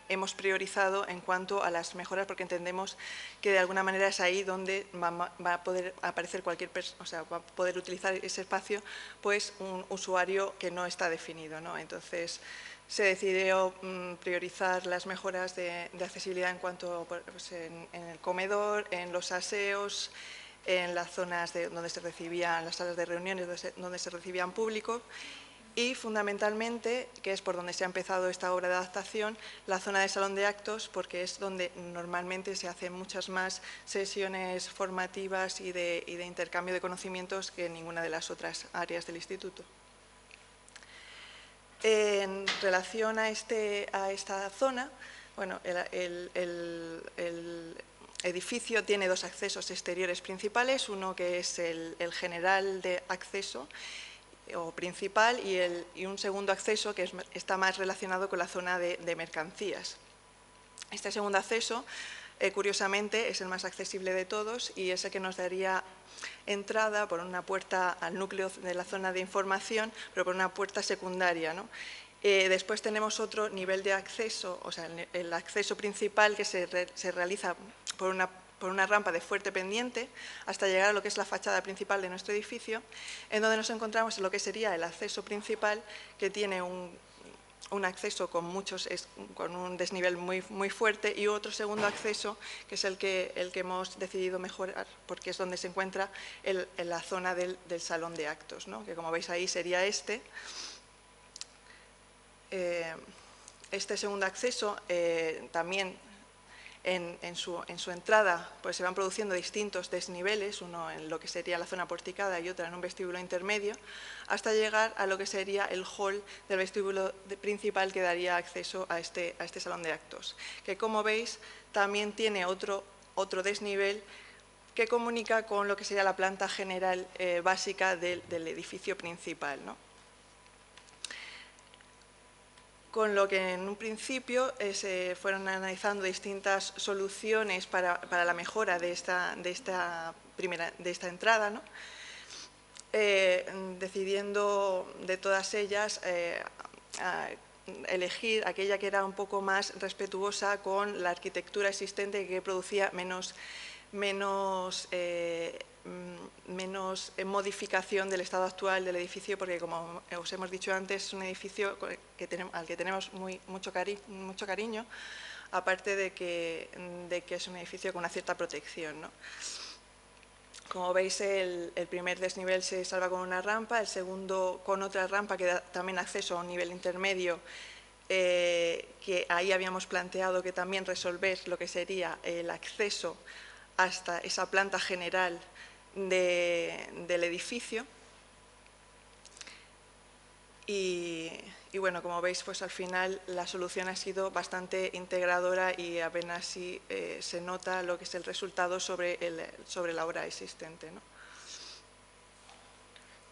hemos priorizado en cuanto a las mejoras, porque entendemos que de alguna manera es ahí donde va a poder aparecer cualquier persona, o sea, va a poder utilizar ese espacio pues un usuario que no está definido, ¿no? Entonces se decidió priorizar las mejoras de accesibilidad en cuanto pues, en el comedor, en los aseos, en las zonas donde se recibían, las salas de reuniones donde se recibían público, y fundamentalmente, que es por donde se ha empezado esta obra de adaptación, la zona de salón de actos, porque es donde normalmente se hacen muchas más sesiones formativas y de intercambio de conocimientos que en ninguna de las otras áreas del instituto. En relación a esta zona, bueno, el edificio tiene dos accesos exteriores principales, uno que es el general de acceso o principal y un segundo acceso que está más relacionado con la zona de mercancías. Este segundo acceso, curiosamente, es el más accesible de todos y es el que nos daría entrada por una puerta al núcleo de la zona de información, pero por una puerta secundaria, ¿no? Después tenemos otro nivel de acceso, o sea, el acceso principal que se realiza por una rampa de fuerte pendiente hasta llegar a lo que es la fachada principal de nuestro edificio, en donde nos encontramos en lo que sería el acceso principal, que tiene un acceso con un desnivel muy fuerte, y otro segundo acceso que es el que hemos decidido mejorar, porque es donde se encuentra en la zona del salón de actos, ¿no? Que como veis ahí sería este segundo acceso. También en su entrada pues se van produciendo distintos desniveles, uno en lo que sería la zona porticada y otro en un vestíbulo intermedio, hasta llegar a lo que sería el hall del vestíbulo principal que daría acceso a este salón de actos, que como veis también tiene otro desnivel que comunica con lo que sería la planta general básica del edificio principal, ¿no? Con lo que en un principio se fueron analizando distintas soluciones para la mejora de esta entrada, ¿no? Decidiendo de todas ellas elegir aquella que era un poco más respetuosa con la arquitectura existente, que producía menos modificación del estado actual del edificio, porque como os hemos dicho antes, es un edificio al que tenemos mucho cariño, aparte de que es un edificio con una cierta protección, ¿no? Como veis, el primer desnivel se salva con una rampa, el segundo con otra rampa que da también acceso a un nivel intermedio, que ahí habíamos planteado que también resolver lo que sería el acceso hasta esa planta general del edificio. Y bueno, como veis, pues al final la solución ha sido bastante integradora y apenas sí se nota lo que es el resultado sobre la obra existente, ¿no?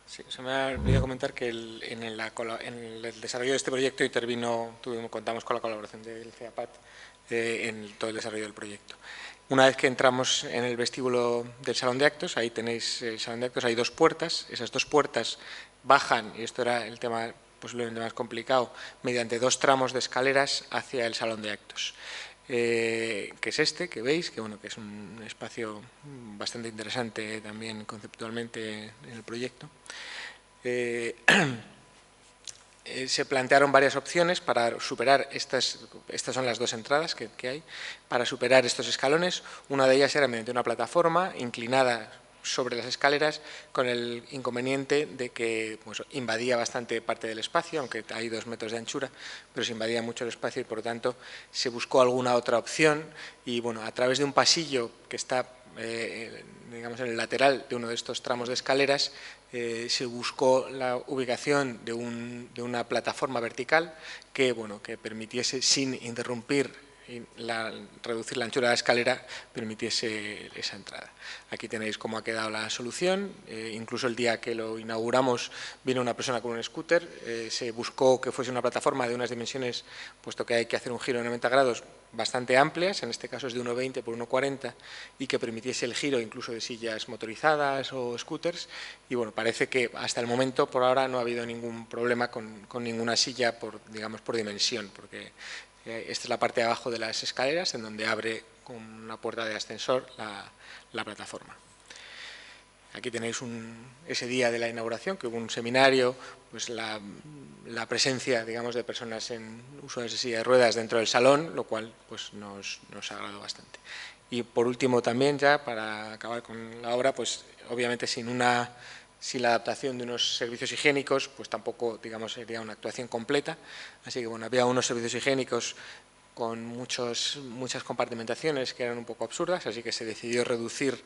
Sí, se me ha olvidado comentar que en el desarrollo de este proyecto contamos con la colaboración del CEAPAT en todo el desarrollo del proyecto. Una vez que entramos en el vestíbulo del salón de actos, ahí tenéis el salón de actos, hay dos puertas, esas dos puertas bajan, y esto era el tema posiblemente más complicado, mediante dos tramos de escaleras hacia el salón de actos. Que es este, que veis, que es un espacio bastante interesante también conceptualmente en el proyecto. Se plantearon varias opciones para superar estas son las dos entradas que hay, para superar estos escalones. Una de ellas era mediante una plataforma inclinada sobre las escaleras, con el inconveniente de que invadía bastante parte del espacio, aunque hay 2 metros de anchura, pero se invadía mucho el espacio y por lo tanto se buscó alguna otra opción y a través de un pasillo que está digamos en el lateral de uno de estos tramos de escaleras, se buscó la ubicación de una plataforma vertical que permitiese, sin interrumpir reducir la anchura de la escalera, permitiese esa entrada. Aquí tenéis cómo ha quedado la solución. Incluso el día que lo inauguramos vino una persona con un scooter, se buscó que fuese una plataforma de unas dimensiones, puesto que hay que hacer un giro de 90 grados, bastante amplias, en este caso es de 1,20 por 1,40, y que permitiese el giro incluso de sillas motorizadas o scooters. Y parece que hasta el momento, por ahora, no ha habido ningún problema con ninguna silla por dimensión, porque esta es la parte de abajo de las escaleras, en donde abre con una puerta de ascensor la plataforma. Aquí tenéis ese día de la inauguración, que hubo un seminario, pues la presencia, digamos, de personas en usuarios de silla de ruedas dentro del salón, lo cual pues nos agradó bastante. Y por último también, ya para acabar con la obra, pues obviamente sin la adaptación de unos servicios higiénicos, pues tampoco, digamos, sería una actuación completa. Así que, había unos servicios higiénicos con muchas compartimentaciones que eran un poco absurdas, así que se decidió reducir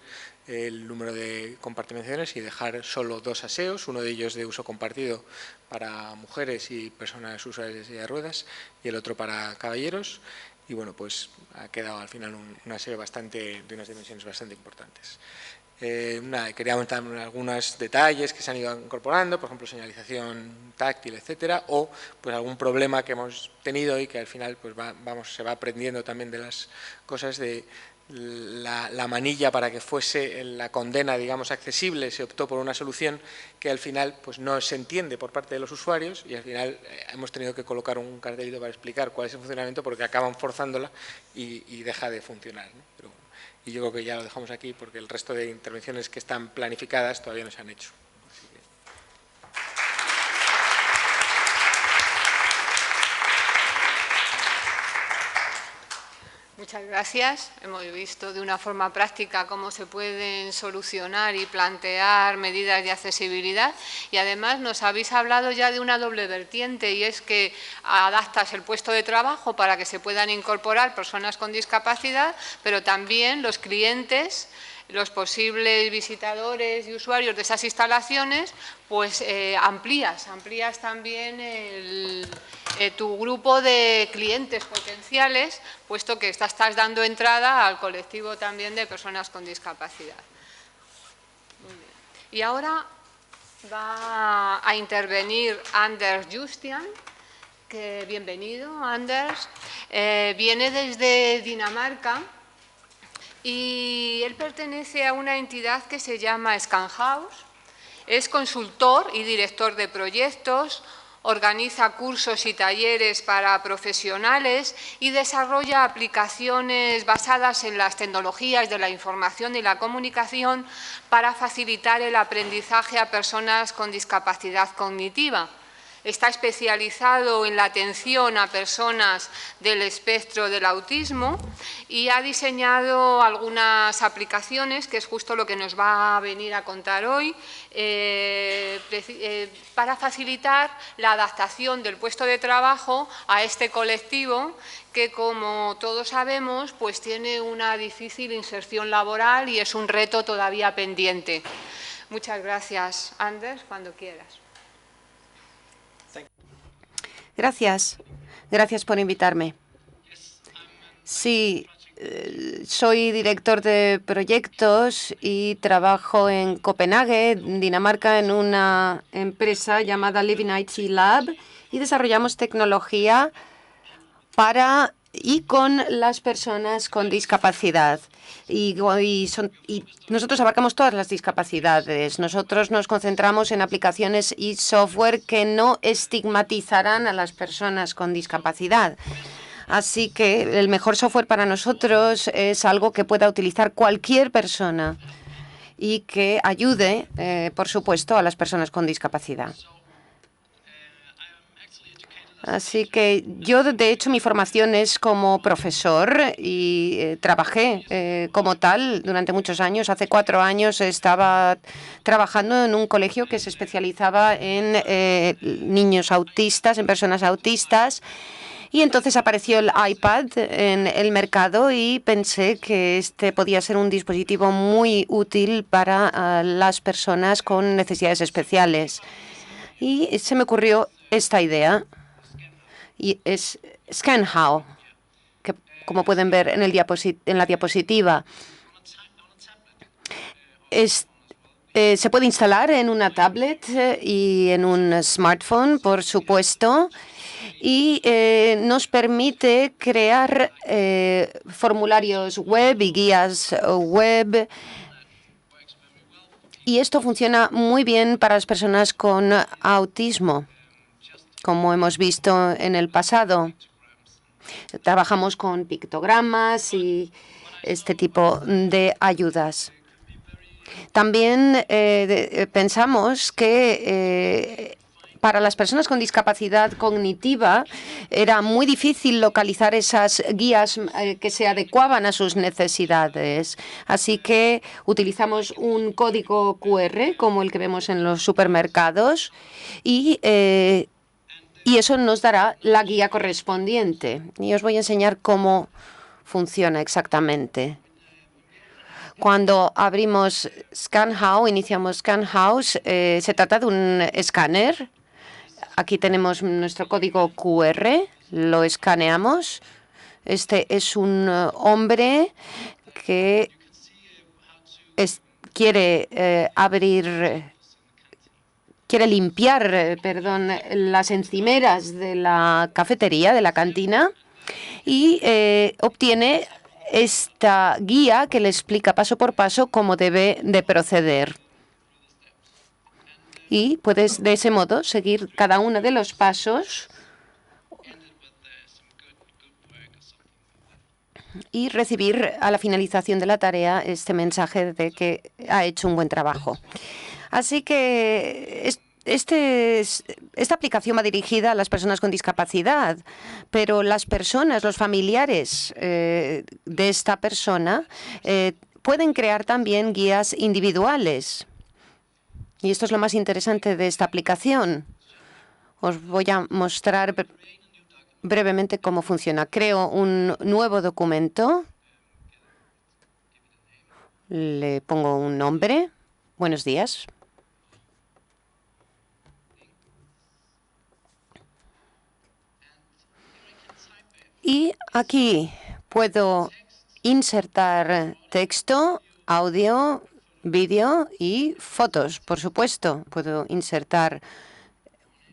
el número de compartimentaciones y dejar solo 2 aseos, uno de ellos de uso compartido para mujeres y personas usuarias de silla de ruedas y el otro para caballeros. Y pues ha quedado al final un aseo de unas dimensiones bastante importantes. Quería aumentar algunos detalles que se han ido incorporando, por ejemplo, señalización táctil, etcétera, o pues algún problema que hemos tenido y que al final pues se va aprendiendo también de las cosas, de la manilla para que fuese la condena, digamos, accesible. Se optó por una solución que al final pues no se entiende por parte de los usuarios y al final hemos tenido que colocar un cartelito para explicar cuál es el funcionamiento, porque acaban forzándola y deja de funcionar, ¿no? Pero, y yo creo que ya lo dejamos aquí porque el resto de intervenciones que están planificadas todavía no se han hecho. Muchas gracias. Hemos visto de una forma práctica cómo se pueden solucionar y plantear medidas de accesibilidad y además nos habéis hablado ya de una doble vertiente y es que adaptas el puesto de trabajo para que se puedan incorporar personas con discapacidad, pero también los clientes, los posibles visitadores y usuarios de esas instalaciones, pues amplías también tu grupo de clientes potenciales, puesto que estás dando entrada al colectivo también de personas con discapacidad. Muy bien. Y ahora va a intervenir Anders Justian, que bienvenido, Anders. Viene desde Dinamarca y él pertenece a una entidad que se llama Scanhaus. Es consultor y director de proyectos, organiza cursos y talleres para profesionales y desarrolla aplicaciones basadas en las tecnologías de la información y la comunicación para facilitar el aprendizaje a personas con discapacidad cognitiva. Está especializado en la atención a personas del espectro del autismo y ha diseñado algunas aplicaciones, que es justo lo que nos va a venir a contar hoy, para facilitar la adaptación del puesto de trabajo a este colectivo que, como todos sabemos, pues tiene una difícil inserción laboral y es un reto todavía pendiente. Muchas gracias, Anders, cuando quieras. Gracias por invitarme. Sí, soy director de proyectos y trabajo en Copenhague, Dinamarca, en una empresa llamada Living IT Lab y desarrollamos tecnología para y con las personas con discapacidad. Y nosotros abarcamos todas las discapacidades. Nosotros nos concentramos en aplicaciones y software que no estigmatizarán a las personas con discapacidad. Así que el mejor software para nosotros es algo que pueda utilizar cualquier persona y que ayude, por supuesto, a las personas con discapacidad. Así que yo, de hecho, mi formación es como profesor y trabajé como tal durante muchos años. Hace 4 años estaba trabajando en un colegio que se especializaba en niños autistas, en personas autistas. Y entonces apareció el iPad en el mercado y pensé que este podía ser un dispositivo muy útil para las personas con necesidades especiales. Y se me ocurrió esta idea. Y es ScanHow, que como pueden ver en la diapositiva, se puede instalar en una tablet y en un smartphone, por supuesto, y nos permite crear formularios web y guías web. Y esto funciona muy bien para las personas con autismo, como hemos visto en el pasado. Trabajamos con pictogramas y este tipo de ayudas. También pensamos que para las personas con discapacidad cognitiva era muy difícil localizar esas guías que se adecuaban a sus necesidades. Así que utilizamos un código QR como el que vemos en los supermercados y eso nos dará la guía correspondiente. Y os voy a enseñar cómo funciona exactamente. Cuando abrimos ScanHow, iniciamos ScanHow, se trata de un escáner. Aquí tenemos nuestro código QR, lo escaneamos. Este es un hombre que quiere limpiar, las encimeras de la cafetería, de la cantina, y obtiene esta guía que le explica paso por paso cómo debe de proceder. Y puedes de ese modo seguir cada uno de los pasos y recibir a la finalización de la tarea este mensaje de que ha hecho un buen trabajo. Así que esta aplicación va dirigida a las personas con discapacidad, pero las personas, los familiares de esta persona pueden crear también guías individuales. Y esto es lo más interesante de esta aplicación. Os voy a mostrar brevemente cómo funciona. Creo un nuevo documento. Le pongo un nombre. Buenos días. Y aquí puedo insertar texto, audio, vídeo y fotos, por supuesto. Puedo insertar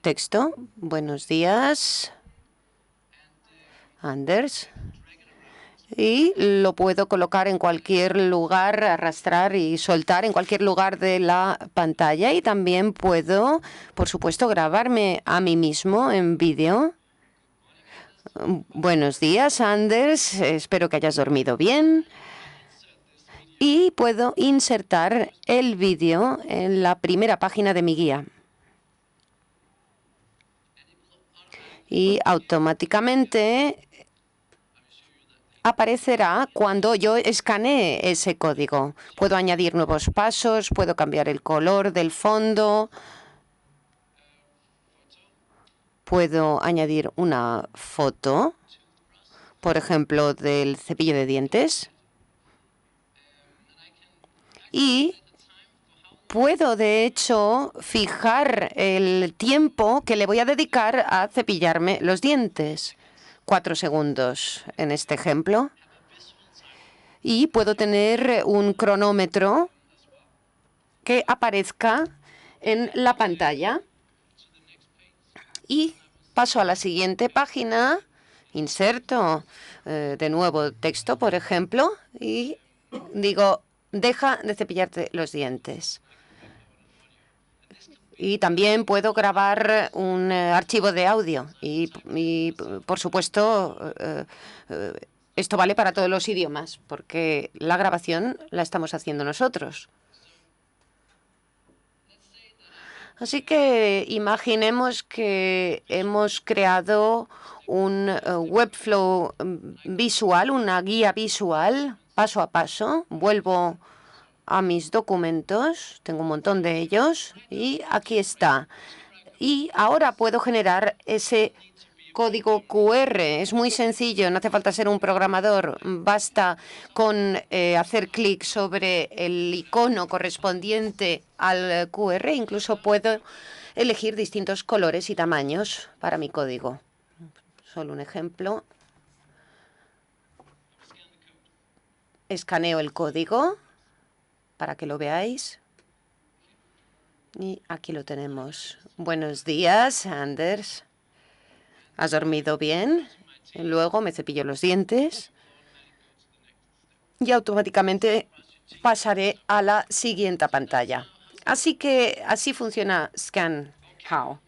texto. Buenos días, Anders. y lo puedo colocar en cualquier lugar, arrastrar y soltar en cualquier lugar de la pantalla. Y también puedo, por supuesto, grabarme a mí mismo en vídeo. Buenos días, Anders. Espero que hayas dormido bien. Y puedo insertar el vídeo en la primera página de mi guía. Y automáticamente aparecerá cuando yo escanee ese código. Puedo añadir nuevos pasos, puedo cambiar el color del fondo, puedo añadir una foto, por ejemplo, del cepillo de dientes. Y puedo, de hecho, fijar el tiempo que le voy a dedicar a cepillarme los dientes. 4 segundos en este ejemplo. Y puedo tener un cronómetro que aparezca en la pantalla. Y paso a la siguiente página, inserto de nuevo texto, por ejemplo, y digo, deja de cepillarte los dientes. Y también puedo grabar un archivo de audio. Y por supuesto, esto vale para todos los idiomas, porque la grabación la estamos haciendo nosotros. Así que imaginemos que hemos creado un Webflow visual, una guía visual, paso a paso. Vuelvo a mis documentos, tengo un montón de ellos, y aquí está. Y ahora puedo generar ese código QR. Es muy sencillo, no hace falta ser un programador. Basta con hacer clic sobre el icono correspondiente al QR. Incluso puedo elegir distintos colores y tamaños para mi código. Solo un ejemplo. Escaneo el código para que lo veáis. Y aquí lo tenemos. Buenos días, Anders. ¿Has dormido bien? Luego me cepillo los dientes y automáticamente pasaré a la siguiente pantalla. Así que así funciona Scan How.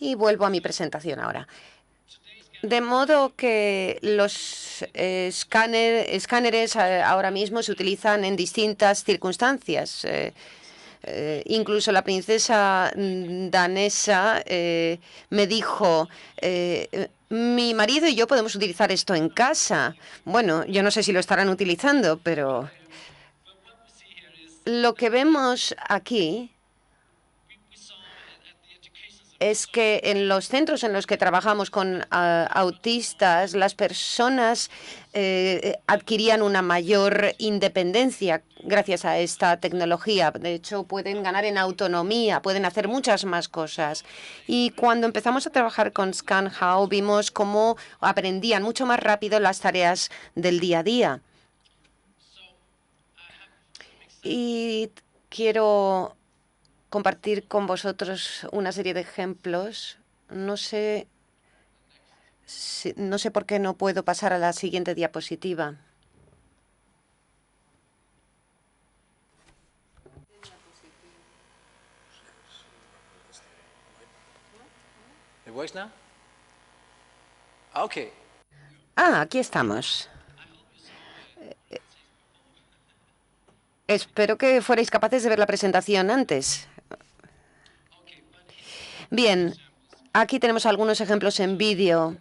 Y vuelvo a mi presentación ahora. De modo que los escáneres ahora mismo se utilizan en distintas circunstancias. Incluso la princesa danesa me dijo, mi marido y yo podemos utilizar esto en casa. Bueno, yo no sé si lo estarán utilizando, pero lo que vemos aquí es que en los centros en los que trabajamos con autistas, las personas adquirían una mayor independencia gracias a esta tecnología. De hecho, pueden ganar en autonomía, pueden hacer muchas más cosas. Y cuando empezamos a trabajar con Scan How, vimos cómo aprendían mucho más rápido las tareas del día a día. Y quiero compartir con vosotros una serie de ejemplos. No sé por qué no puedo pasar a la siguiente diapositiva. ¿It works now? Okay. Aquí estamos. Espero que fuerais capaces de ver la presentación antes. Bien, aquí tenemos algunos ejemplos en vídeo.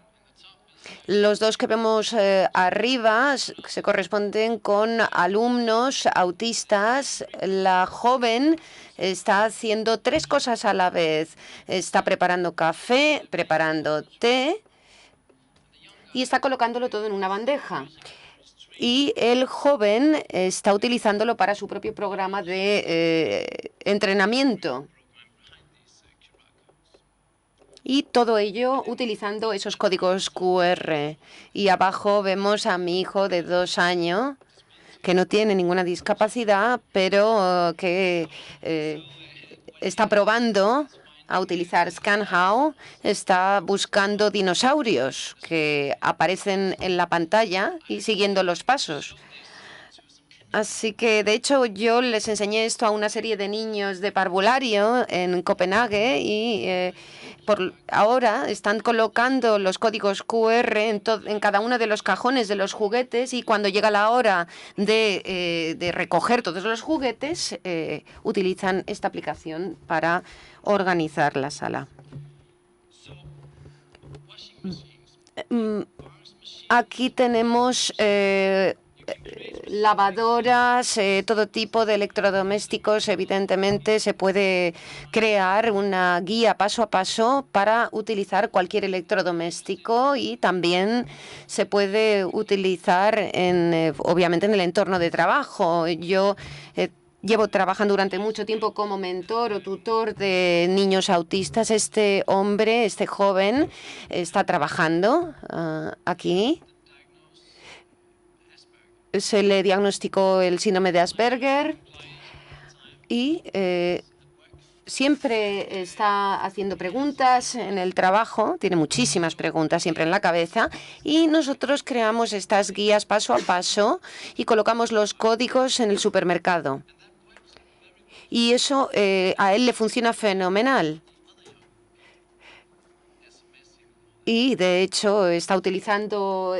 Los dos que vemos arriba se corresponden con alumnos autistas. La joven está haciendo 3 cosas a la vez. Está preparando café, preparando té y está colocándolo todo en una bandeja. Y el joven está utilizándolo para su propio programa de entrenamiento. Y todo ello utilizando esos códigos QR. Y abajo vemos a mi hijo de 2 años, que no tiene ninguna discapacidad, pero que está probando a utilizar ScanHow está buscando dinosaurios que aparecen en la pantalla y siguiendo los pasos. Así que, de hecho, yo les enseñé esto a una serie de niños de parvulario en Copenhague y por ahora están colocando los códigos QR en cada uno de los cajones de los juguetes, y cuando llega la hora de recoger todos los juguetes, utilizan esta aplicación para organizar la sala. Aquí tenemos lavadoras, todo tipo de electrodomésticos. Evidentemente se puede crear una guía paso a paso para utilizar cualquier electrodoméstico, y también se puede utilizar obviamente en el entorno de trabajo. Yo llevo trabajando durante mucho tiempo como mentor o tutor de niños autistas. Este hombre, este joven, está trabajando aquí. Se le diagnosticó el síndrome de Asperger y siempre está haciendo preguntas en el trabajo, tiene muchísimas preguntas siempre en la cabeza, y nosotros creamos estas guías paso a paso y colocamos los códigos en el supermercado. Y eso a él le funciona fenomenal. Y, de hecho, está utilizando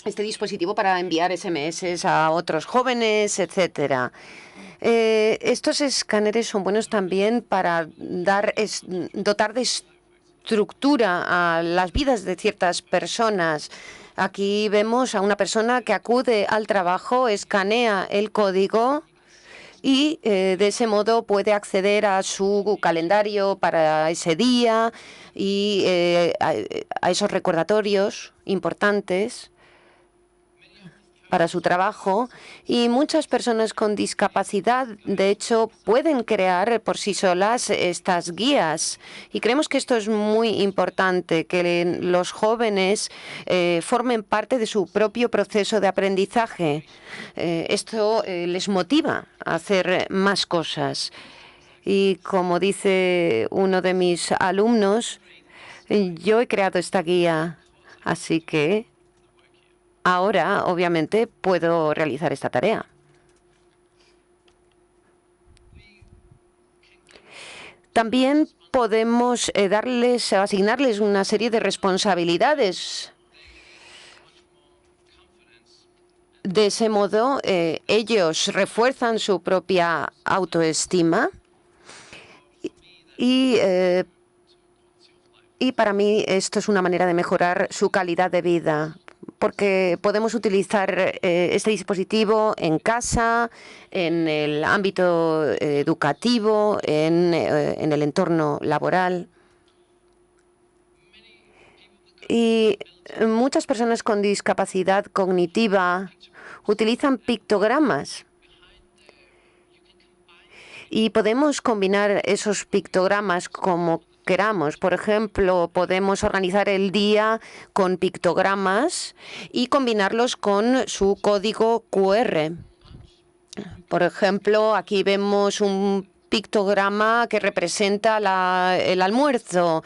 este dispositivo para enviar SMS a otros jóvenes, etcétera. Estos escáneres son buenos también para dotar de estructura a las vidas de ciertas personas. Aquí vemos a una persona que acude al trabajo, escanea el código y de ese modo puede acceder a su calendario para ese día y a esos recordatorios importantes para su trabajo. Y muchas personas con discapacidad, de hecho, pueden crear por sí solas estas guías. Y creemos que esto es muy importante, que los jóvenes formen parte de su propio proceso de aprendizaje. Esto les motiva a hacer más cosas. Y como dice uno de mis alumnos, yo he creado esta guía, así que ahora, obviamente, puedo realizar esta tarea. También podemos asignarles una serie de responsabilidades. De ese modo, ellos refuerzan su propia autoestima y para mí esto es una manera de mejorar su calidad de vida, porque podemos utilizar este dispositivo en casa, en el ámbito educativo, en el entorno laboral. Y muchas personas con discapacidad cognitiva utilizan pictogramas. Y podemos combinar esos pictogramas como queramos. Por ejemplo, podemos organizar el día con pictogramas y combinarlos con su código QR. Por ejemplo, aquí vemos un pictograma que representa el almuerzo,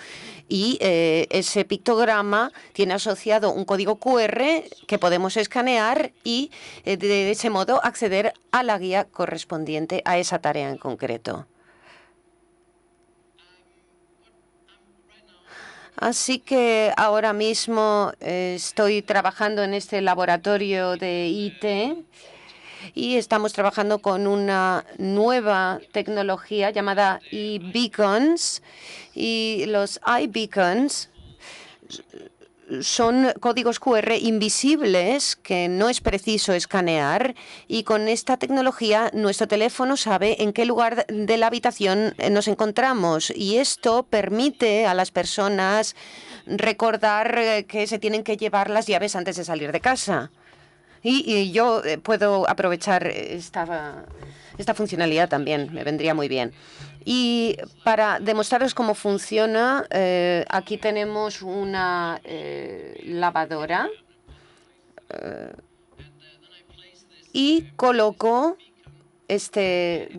y ese pictograma tiene asociado un código QR que podemos escanear y de ese modo acceder a la guía correspondiente a esa tarea en concreto. Así que ahora mismo estoy trabajando en este laboratorio de IT y estamos trabajando con una nueva tecnología llamada iBeacons. Y los iBeacons son códigos QR invisibles que no es preciso escanear, y con esta tecnología nuestro teléfono sabe en qué lugar de la habitación nos encontramos, y esto permite a las personas recordar que se tienen que llevar las llaves antes de salir de casa. Y yo puedo aprovechar esta funcionalidad también, me vendría muy bien. Y para demostraros cómo funciona, aquí tenemos una lavadora y coloco este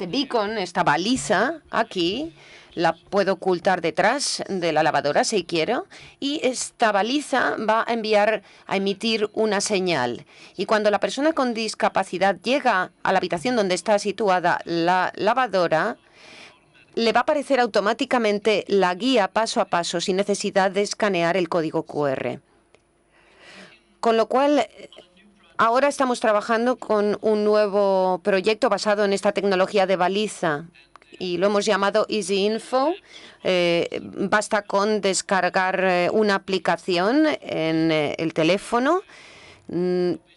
beacon, esta baliza aquí, la puedo ocultar detrás de la lavadora si quiero, y esta baliza va a emitir una señal. Y cuando la persona con discapacidad llega a la habitación donde está situada la lavadora, le va a aparecer automáticamente la guía paso a paso sin necesidad de escanear el código QR. Con lo cual, ahora estamos trabajando con un nuevo proyecto basado en esta tecnología de baliza y lo hemos llamado Easy Info. Basta con descargar una aplicación en el teléfono.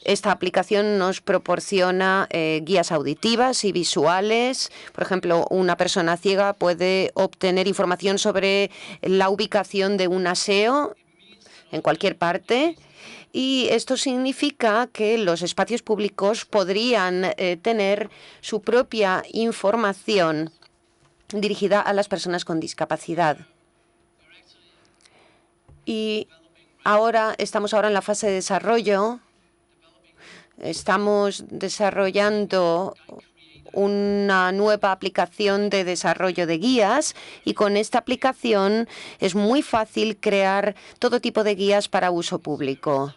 Esta aplicación nos proporciona guías auditivas y visuales. Por ejemplo, una persona ciega puede obtener información sobre la ubicación de un aseo en cualquier parte. Y esto significa que los espacios públicos podrían tener su propia información dirigida a las personas con discapacidad. Y estamos ahora en la fase de desarrollo. Estamos desarrollando una nueva aplicación de desarrollo de guías y con esta aplicación es muy fácil crear todo tipo de guías para uso público.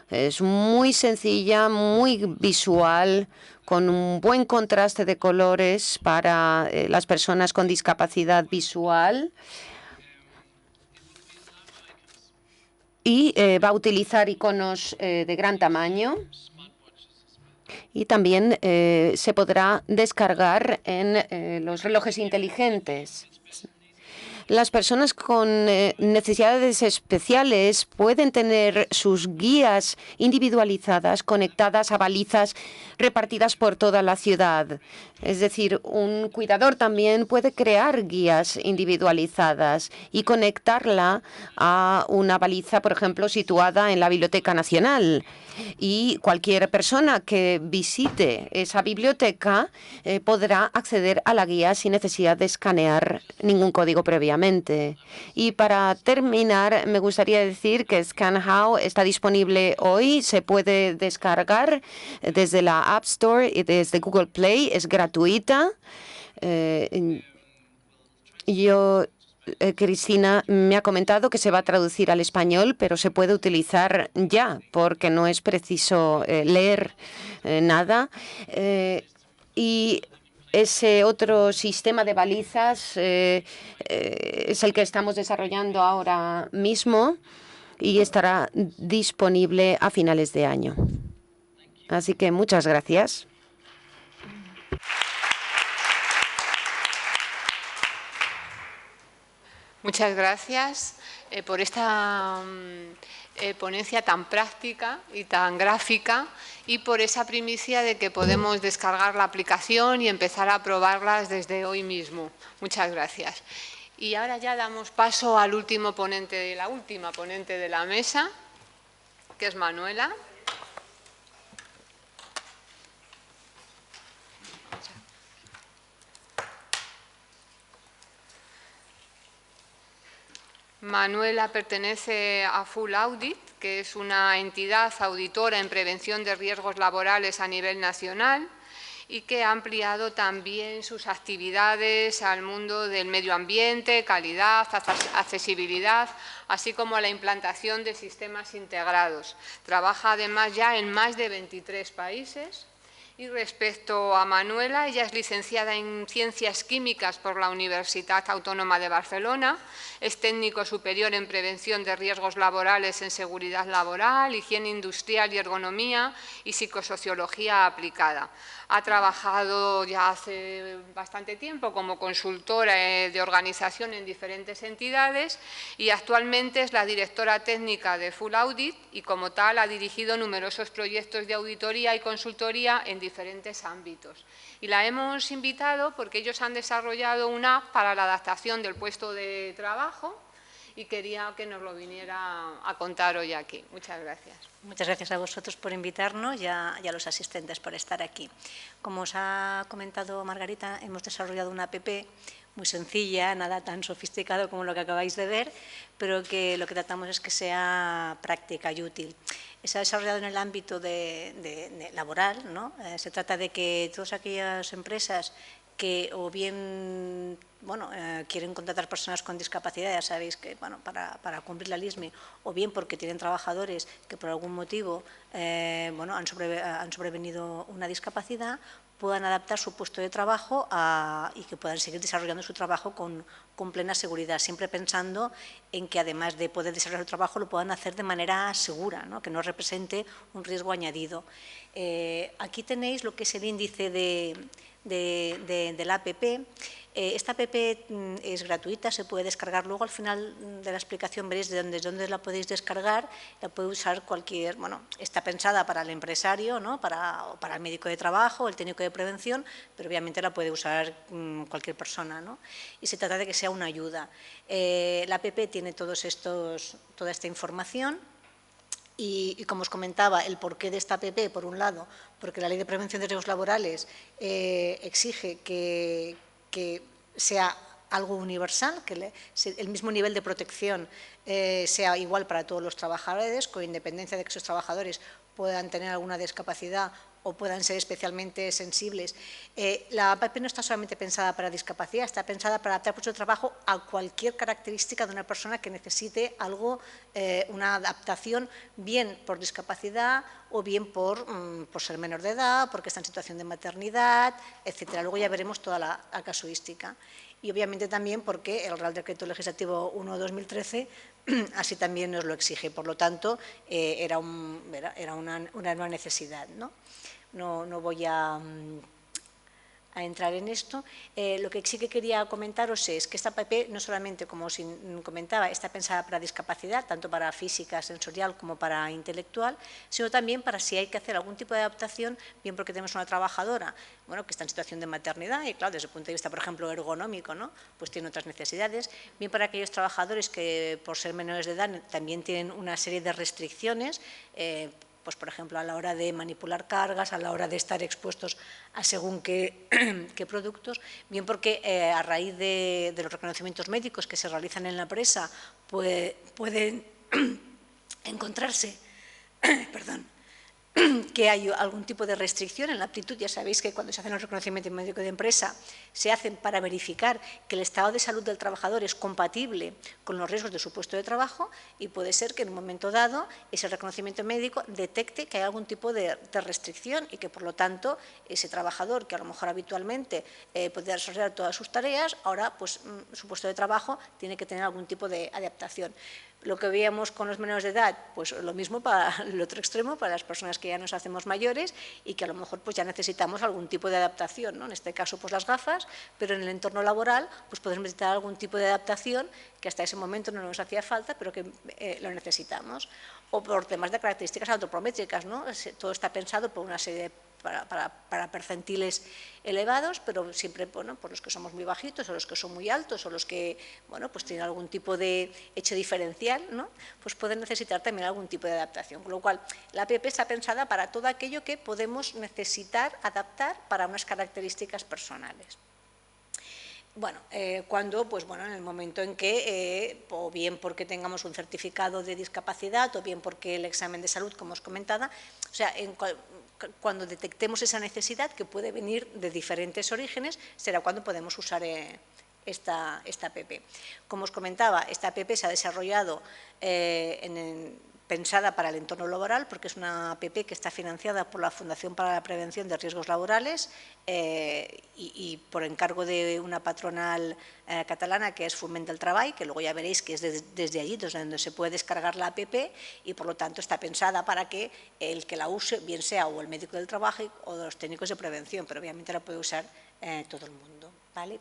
Es muy sencilla, muy visual, con un buen contraste de colores para las personas con discapacidad visual. Y va a utilizar iconos de gran tamaño. Y también se podrá descargar en los relojes inteligentes. Las personas con necesidades especiales pueden tener sus guías individualizadas conectadas a balizas repartidas por toda la ciudad. Es decir, un cuidador también puede crear guías individualizadas y conectarla a una baliza, por ejemplo, situada en la Biblioteca Nacional. Y cualquier persona que visite esa biblioteca podrá acceder a la guía sin necesidad de escanear ningún código previamente. Y para terminar, me gustaría decir que ScanHow está disponible hoy. Se puede descargar desde la App Store y desde Google Play. Es gratuita. Cristina me ha comentado que se va a traducir al español, pero se puede utilizar ya, porque no es preciso leer nada. Y ese otro sistema de balizas es el que estamos desarrollando ahora mismo y estará disponible a finales de año. Así que muchas gracias. Muchas gracias por esta ponencia tan práctica y tan gráfica y por esa primicia de que podemos descargar la aplicación y empezar a probarlas desde hoy mismo. Muchas gracias. Y ahora ya damos paso al último ponente, la última ponente de la mesa, que es Manuela. Manuela pertenece a Full Audit, que es una entidad auditora en prevención de riesgos laborales a nivel nacional y que ha ampliado también sus actividades al mundo del medio ambiente, calidad, accesibilidad, así como a la implantación de sistemas integrados. Trabaja además ya en más de 23 países. Y respecto a Manuela, ella es licenciada en Ciencias Químicas por la Universidad Autónoma de Barcelona, es técnico superior en Prevención de Riesgos Laborales en Seguridad Laboral, Higiene Industrial y Ergonomía y Psicosociología Aplicada. Ha trabajado ya hace bastante tiempo como consultora de organización en diferentes entidades y actualmente es la directora técnica de Full Audit y como tal ha dirigido numerosos proyectos de auditoría y consultoría en diferentes ámbitos. Y la hemos invitado porque ellos han desarrollado una app para la adaptación del puesto de trabajo y quería que nos lo viniera a contar hoy aquí. Muchas gracias. Muchas gracias a vosotros por invitarnos y a los asistentes por estar aquí. Como os ha comentado Margarita, hemos desarrollado una app muy sencilla, nada tan sofisticado como lo que acabáis de ver, pero que lo que tratamos es que sea práctica y útil. se ha desarrollado en el ámbito laboral, ¿no? Se trata de que todas aquellas empresas que o bien quieren contratar personas con discapacidad, ya sabéis que para cumplir la LISME, o bien porque tienen trabajadores que por algún motivo han sobrevenido una discapacidad, puedan adaptar su puesto de trabajo y que puedan seguir desarrollando su trabajo con plena seguridad, siempre pensando en que además de poder desarrollar su trabajo lo puedan hacer de manera segura, ¿no? Que no represente un riesgo añadido. Aquí tenéis lo que es el índice de la APP. Esta APP es gratuita, se puede descargar. Luego al final de la explicación veréis de dónde la podéis descargar. La puede usar cualquier, está pensada para el empresario, ¿no? para el médico de trabajo, el técnico de prevención, pero obviamente la puede usar cualquier persona, ¿no? Y se trata de que sea una ayuda. La APP tiene toda esta información. Y como os comentaba, el porqué de esta APP, por un lado, porque la Ley de Prevención de Riesgos Laborales exige que sea algo universal, que el mismo nivel de protección sea igual para todos los trabajadores, con independencia de que esos trabajadores puedan tener alguna discapacidad o puedan ser especialmente sensibles. La APP no está solamente pensada para discapacidad, está pensada para adaptar puesto de trabajo a cualquier característica de una persona que necesite algo, una adaptación, bien por discapacidad o bien por ser menor de edad, porque está en situación de maternidad, etcétera. Luego ya veremos toda la casuística. Y obviamente también porque el Real Decreto Legislativo 1/2013 así también nos lo exige. Por lo tanto, era una necesidad, ¿no? No voy a entrar en esto. Lo que sí que quería comentaros es que esta APP no solamente, como os comentaba, está pensada para discapacidad, tanto para física, sensorial como para intelectual, sino también para si hay que hacer algún tipo de adaptación, bien porque tenemos una trabajadora que está en situación de maternidad y, claro, desde el punto de vista, por ejemplo, ergonómico, ¿no? Pues tiene otras necesidades, bien para aquellos trabajadores que, por ser menores de edad, también tienen una serie de restricciones, pues, por ejemplo, a la hora de manipular cargas, a la hora de estar expuestos a según qué productos, bien porque a raíz de los reconocimientos médicos que se realizan en la empresa pueden encontrarse que hay algún tipo de restricción en la aptitud. Ya sabéis que cuando se hacen los reconocimientos médicos de empresa se hacen para verificar que el estado de salud del trabajador es compatible con los riesgos de su puesto de trabajo y puede ser que en un momento dado ese reconocimiento médico detecte que hay algún tipo de restricción y que por lo tanto ese trabajador que a lo mejor habitualmente podría desarrollar todas sus tareas, ahora pues su puesto de trabajo tiene que tener algún tipo de adaptación. Lo que veíamos con los menores de edad, pues lo mismo para el otro extremo, para las personas que ya nos hacemos mayores y que a lo mejor pues ya necesitamos algún tipo de adaptación, ¿no? En este caso pues las gafas, pero en el entorno laboral pues podemos necesitar algún tipo de adaptación que hasta ese momento no nos hacía falta, pero que lo necesitamos. O por temas de características antropométricas, ¿no? Todo está pensado por una serie de para percentiles elevados, pero siempre, por los que somos muy bajitos o los que son muy altos o los que, pues tienen algún tipo de hecho diferencial, ¿no? Pues pueden necesitar también algún tipo de adaptación. Con lo cual, la APP está pensada para todo aquello que podemos necesitar adaptar para unas características personales. Cuando, en el momento en que, o bien porque tengamos un certificado de discapacidad, o bien porque el examen de salud, como os comentaba, o sea, cuando detectemos esa necesidad, que puede venir de diferentes orígenes, será cuando podemos usar esta APP. Como os comentaba, esta APP se ha desarrollado pensada para el entorno laboral, porque es una APP que está financiada por la Fundación para la Prevención de Riesgos Laborales y por encargo de una patronal catalana que es Foment del Treball, que luego ya veréis que es desde allí donde se puede descargar la APP y por lo tanto está pensada para que el que la use, bien sea o el médico del trabajo o los técnicos de prevención, pero obviamente la puede usar todo el mundo, ¿vale?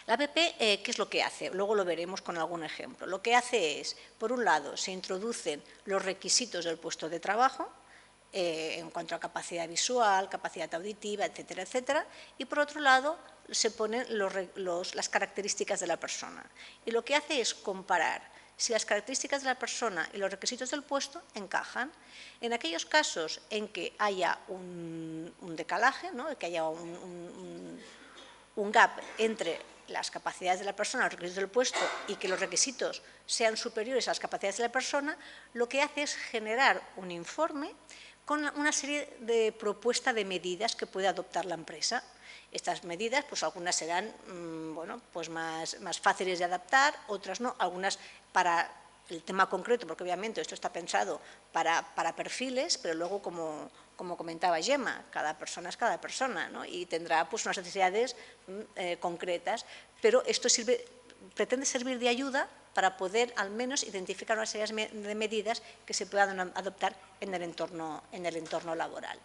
La APP, ¿qué es lo que hace? Luego lo veremos con algún ejemplo. Lo que hace es, por un lado, se introducen los requisitos del puesto de trabajo, en cuanto a capacidad visual, capacidad auditiva, etcétera, etcétera, y por otro lado se ponen las características de la persona. Y lo que hace es comparar si las características de la persona y los requisitos del puesto encajan. En aquellos casos en que haya un decalaje, ¿no? Que haya un gap entre las capacidades de la persona, los requisitos del puesto, y que los requisitos sean superiores a las capacidades de la persona, lo que hace es generar un informe con una serie de propuestas de medidas que puede adoptar la empresa. Estas medidas, pues algunas serán bueno, pues más fáciles de adaptar, otras no, algunas para el tema concreto, porque obviamente esto está pensado para perfiles, pero luego, como comentaba Gemma, cada persona es cada persona, ¿no? Y tendrá pues unas necesidades concretas, pero esto pretende servir de ayuda para poder al menos identificar una serie de medidas que se puedan adoptar en el entorno laboral.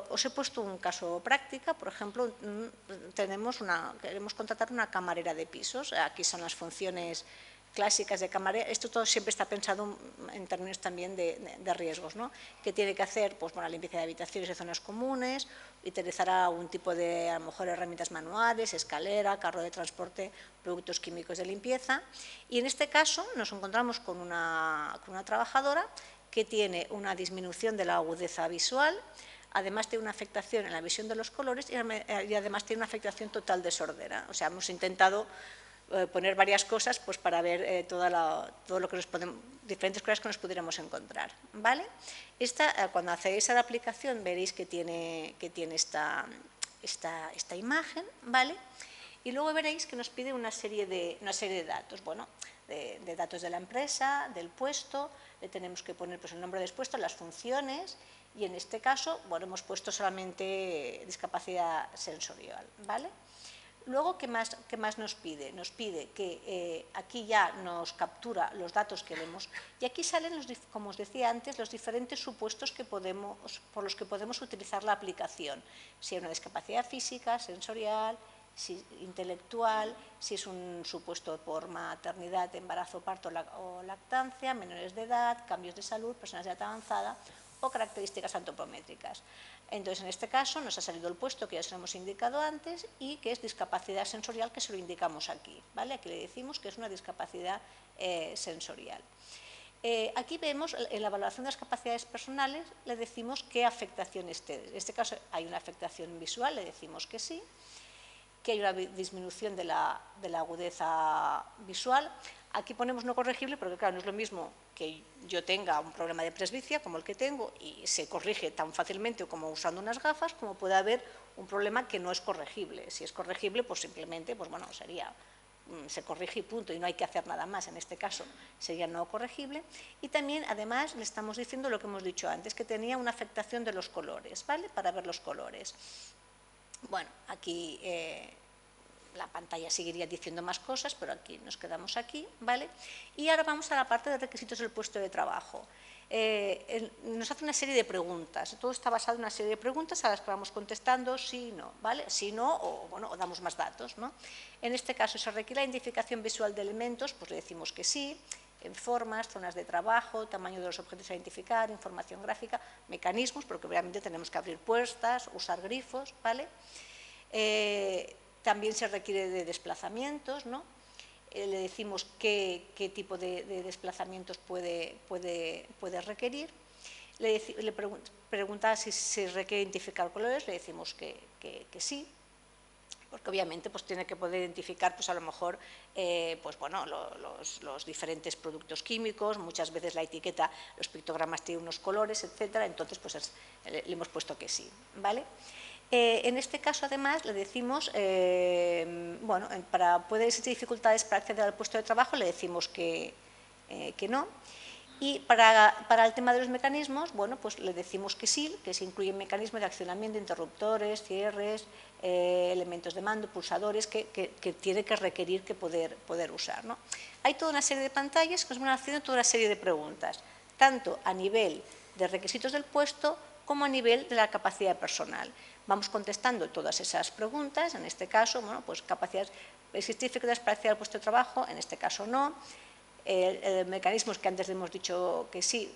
Os he puesto un caso práctico, por ejemplo, queremos contratar una camarera de pisos, aquí son las funciones clásicas de camarera, esto todo siempre está pensado en términos también de riesgos, ¿no? ¿Qué tiene que hacer? Pues bueno, limpieza de habitaciones y zonas comunes, utilizará algún tipo de, a lo mejor, herramientas manuales, escalera, carro de transporte, productos químicos de limpieza, y en este caso nos encontramos con una trabajadora que tiene una disminución de la agudeza visual, además tiene una afectación en la visión de los colores y además tiene una afectación total de sordera. O sea, hemos intentado poner varias cosas pues, para ver todo lo que diferentes cosas que nos pudiéramos encontrar, ¿vale? Cuando accedéis a la aplicación veréis que tiene esta imagen, ¿vale? Y luego veréis que nos pide una serie de datos, bueno, de datos de la empresa, del puesto, le tenemos que poner pues, el nombre del puesto, las funciones, y en este caso, bueno, hemos puesto solamente discapacidad sensorial, ¿vale? Luego, ¿qué más nos pide? Nos pide que aquí ya nos captura los datos que vemos y aquí salen, como os decía antes, los diferentes supuestos por los que podemos utilizar la aplicación. Si hay una discapacidad física, sensorial, si intelectual, si es un supuesto por maternidad, embarazo, parto o lactancia, menores de edad, cambios de salud, personas de edad avanzada o características antropométricas. Entonces, en este caso, nos ha salido el puesto que ya se lo hemos indicado antes y que es discapacidad sensorial, que se lo indicamos aquí, ¿vale? Aquí le decimos que es una discapacidad sensorial. Aquí vemos, en la evaluación de las capacidades personales, le decimos qué afectaciones tiene. En este caso, hay una afectación visual, le decimos que sí, que hay una disminución de la agudeza visual. Aquí ponemos no corregible porque, claro, no es lo mismo que yo tenga un problema de presbicia, como el que tengo, y se corrige tan fácilmente como usando unas gafas, como puede haber un problema que no es corregible. Si es corregible, pues simplemente, pues bueno, se corrige y punto, y no hay que hacer nada más. En este caso sería no corregible. Y también, además, le estamos diciendo lo que hemos dicho antes, que tenía una afectación de los colores, ¿vale? Para ver los colores. Bueno, aquí la pantalla seguiría diciendo más cosas, pero aquí nos quedamos aquí, ¿vale? Y ahora vamos a la parte de requisitos del puesto de trabajo. Nos hace una serie de preguntas, todo está basado en una serie de preguntas a las que vamos contestando sí, no, ¿vale? Si no, o damos más datos, ¿no? En este caso, se requiere la identificación visual de elementos, pues le decimos que sí, en formas, zonas de trabajo, tamaño de los objetos a identificar, información gráfica, mecanismos, porque obviamente tenemos que abrir puertas, usar grifos, ¿vale? También se requiere de desplazamientos, ¿no? Le decimos qué tipo de desplazamientos puede requerir. Le pregunta si se requiere identificar colores, le decimos que sí, porque obviamente pues, tiene que poder identificar pues, a lo mejor pues, bueno, los diferentes productos químicos, muchas veces la etiqueta, los pictogramas tienen unos colores, etcétera, entonces pues, le hemos puesto que sí, ¿vale? En este caso, además, le decimos, bueno, para poder existir dificultades para acceder al puesto de trabajo, le decimos que no. Y para el tema de los mecanismos, bueno, pues le decimos que sí, que se incluyen mecanismos de accionamiento, interruptores, cierres, elementos de mando, pulsadores, que tiene que requerir que poder usar, ¿no? Hay toda una serie de pantallas que nos van haciendo toda una serie de preguntas, tanto a nivel de requisitos del puesto como a nivel de la capacidad personal. Vamos contestando todas esas preguntas, en este caso, bueno, pues capacidades, ¿existen dificultades para acceder al puesto de trabajo? En este caso no. Mecanismos que antes hemos dicho que sí.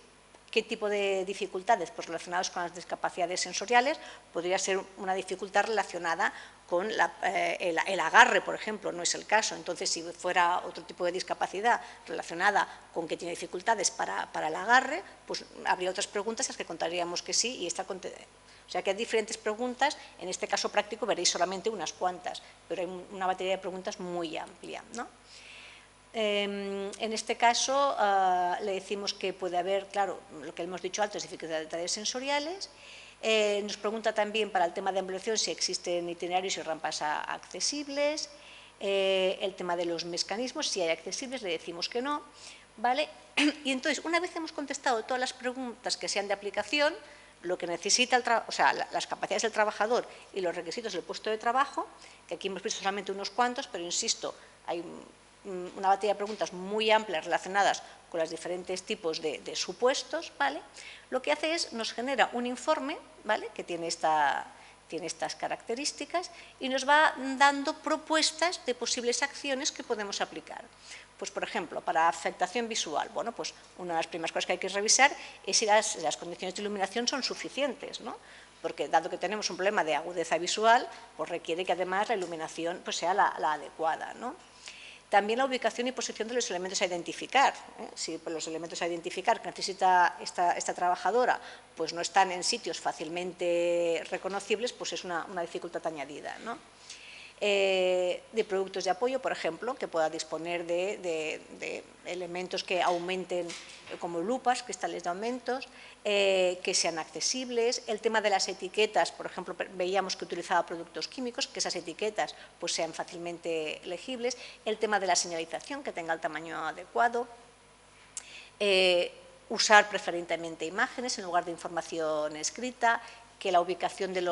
¿Qué tipo de dificultades? Pues relacionados con las discapacidades sensoriales, podría ser una dificultad relacionada con el agarre, por ejemplo, no es el caso. Entonces, si fuera otro tipo de discapacidad relacionada con que tiene dificultades para el agarre, pues habría otras preguntas a las que contaríamos que sí y esta O sea que hay diferentes preguntas, en este caso práctico veréis solamente unas cuantas, pero hay una batería de preguntas muy amplia, ¿no? En este caso le decimos que puede haber, claro, lo que hemos dicho antes, dificultades sensoriales. Nos pregunta también para el tema de ambulación si existen itinerarios y rampas accesibles. El tema de los mecanismos, si hay accesibles, le decimos que no, ¿vale? Y entonces, una vez hemos contestado todas las preguntas que sean de aplicación, lo que necesita las capacidades del trabajador y los requisitos del puesto de trabajo, que aquí hemos visto solamente unos cuantos, pero insisto, hay una batería de preguntas muy amplias relacionadas con los diferentes tipos de supuestos, ¿vale? Lo que hace es, nos genera un informe, ¿vale?, que tiene estas características y nos va dando propuestas de posibles acciones que podemos aplicar. Pues, por ejemplo, para afectación visual, bueno, pues una de las primeras cosas que hay que revisar es si las condiciones de iluminación son suficientes, ¿no? Porque dado que tenemos un problema de agudeza visual, pues requiere que además la iluminación pues sea la adecuada, ¿no? También la ubicación y posición de los elementos a identificar. Si los elementos a identificar que necesita esta trabajadora pues no están en sitios fácilmente reconocibles, pues es una dificultad añadida, ¿no? De productos de apoyo, por ejemplo, que pueda disponer de elementos que aumenten, como lupas, cristales de aumentos, que sean accesibles. El tema de las etiquetas, por ejemplo, veíamos que utilizaba productos químicos, que esas etiquetas pues sean fácilmente legibles. El tema de la señalización, que tenga el tamaño adecuado. Usar preferentemente imágenes en lugar de información escrita, que la ubicación de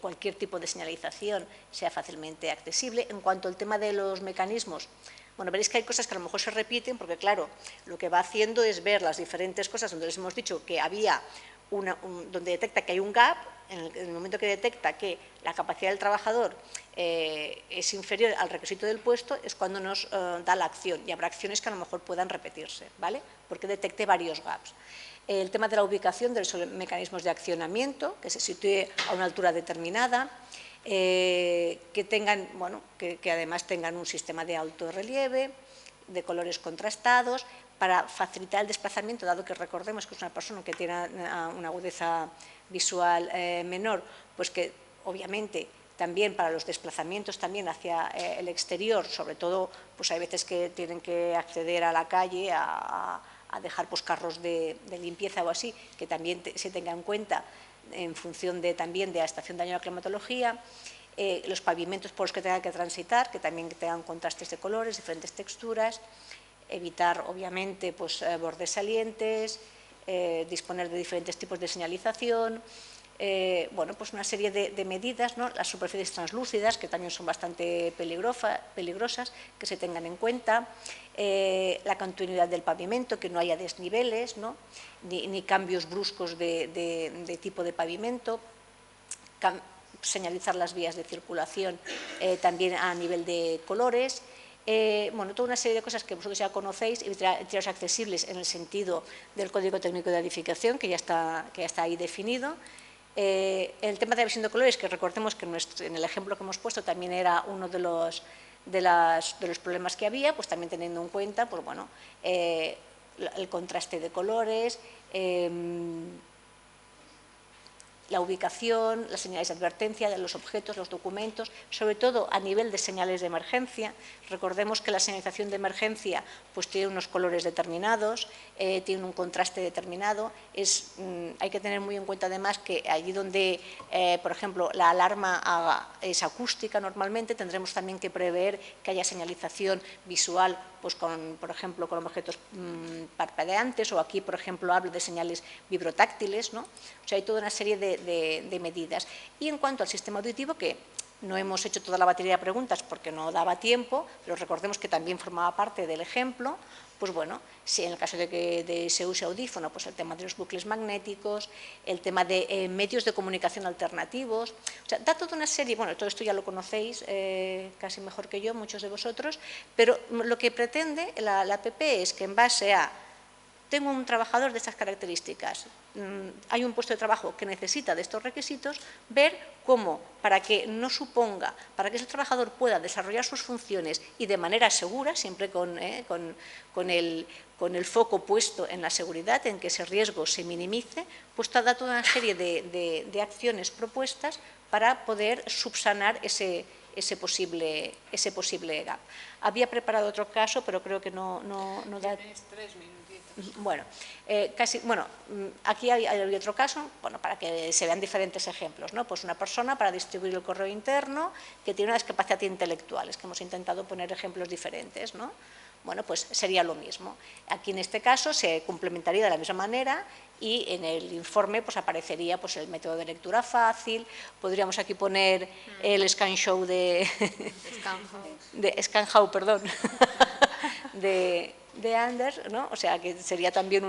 cualquier tipo de señalización sea fácilmente accesible. En cuanto al tema de los mecanismos, bueno, veréis que hay cosas que a lo mejor se repiten porque, claro, lo que va haciendo es ver las diferentes cosas donde les hemos dicho que había donde detecta que hay un gap, en el momento que detecta que la capacidad del trabajador es inferior al requisito del puesto, es cuando nos da la acción, y habrá acciones que a lo mejor puedan repetirse, ¿vale?, porque detecte varios gaps. El tema de la ubicación de los mecanismos de accionamiento, que se sitúe a una altura determinada, que tengan, bueno, que además tengan un sistema de alto relieve, de colores contrastados, para facilitar el desplazamiento, dado que recordemos que es una persona que tiene una agudeza visual menor, pues que obviamente también para los desplazamientos también hacia el exterior, sobre todo, pues hay veces que tienen que acceder a la calle a dejar pues carros de limpieza o así, que también se tenga en cuenta en función también de la estación de año de la climatología. Los pavimentos por los que tengan que transitar, que también tengan contrastes de colores, diferentes texturas, evitar obviamente pues, bordes salientes, disponer de diferentes tipos de señalización, bueno, pues una serie de medidas, ¿no? Las superficies translúcidas, que también son bastante peligrosas, que se tengan en cuenta, la continuidad del pavimento, que no haya desniveles, ¿no?, ni cambios bruscos de tipo de pavimento, señalizar las vías de circulación también a nivel de colores, bueno, toda una serie de cosas que vosotros ya conocéis, itinerarios accesibles en el sentido del Código Técnico de Edificación, que ya está ahí definido. El tema de la visión de colores, que recordemos que en el ejemplo que hemos puesto también era uno de los problemas que había, pues también teniendo en cuenta pues, bueno, el contraste de colores, la ubicación, las señales de advertencia de los objetos, los documentos, sobre todo a nivel de señales de emergencia. Recordemos que la señalización de emergencia pues, tiene unos colores determinados, tiene un contraste determinado. Hay que tener muy en cuenta además que allí donde, por ejemplo, la alarma es acústica normalmente, tendremos también que prever que haya señalización visual, pues, por ejemplo, con objetos parpadeantes, o aquí, por ejemplo, hablo de señales vibrotáctiles, ¿no? O sea, hay toda una serie de medidas. Y en cuanto al sistema auditivo, que no hemos hecho toda la batería de preguntas porque no daba tiempo, pero recordemos que también formaba parte del ejemplo, pues bueno, si en el caso de que se use audífono, pues el tema de los bucles magnéticos, el tema de medios de comunicación alternativos, o sea, da toda una serie, bueno, todo esto ya lo conocéis casi mejor que yo, muchos de vosotros, pero lo que pretende la APP es que en base a tengo un trabajador de estas características, hay un puesto de trabajo que necesita de estos requisitos, ver cómo, para que no suponga, para que ese trabajador pueda desarrollar sus funciones y de manera segura, siempre con el foco puesto en la seguridad, en que ese riesgo se minimice, pues da toda una serie de acciones propuestas para poder subsanar ese posible gap. Había preparado otro caso, pero creo que no da... Tienes 3 minutitos. Bueno, aquí hay otro caso, bueno, para que se vean diferentes ejemplos, ¿no? Pues una persona para distribuir el correo interno que tiene una discapacidad intelectual, es que hemos intentado poner ejemplos diferentes, ¿no? Bueno, pues sería lo mismo. Aquí en este caso se complementaría de la misma manera y en el informe pues aparecería pues el método de lectura fácil, podríamos aquí poner el ScanShow de ScanHow, perdón, de Anders, ¿no? O sea que sería también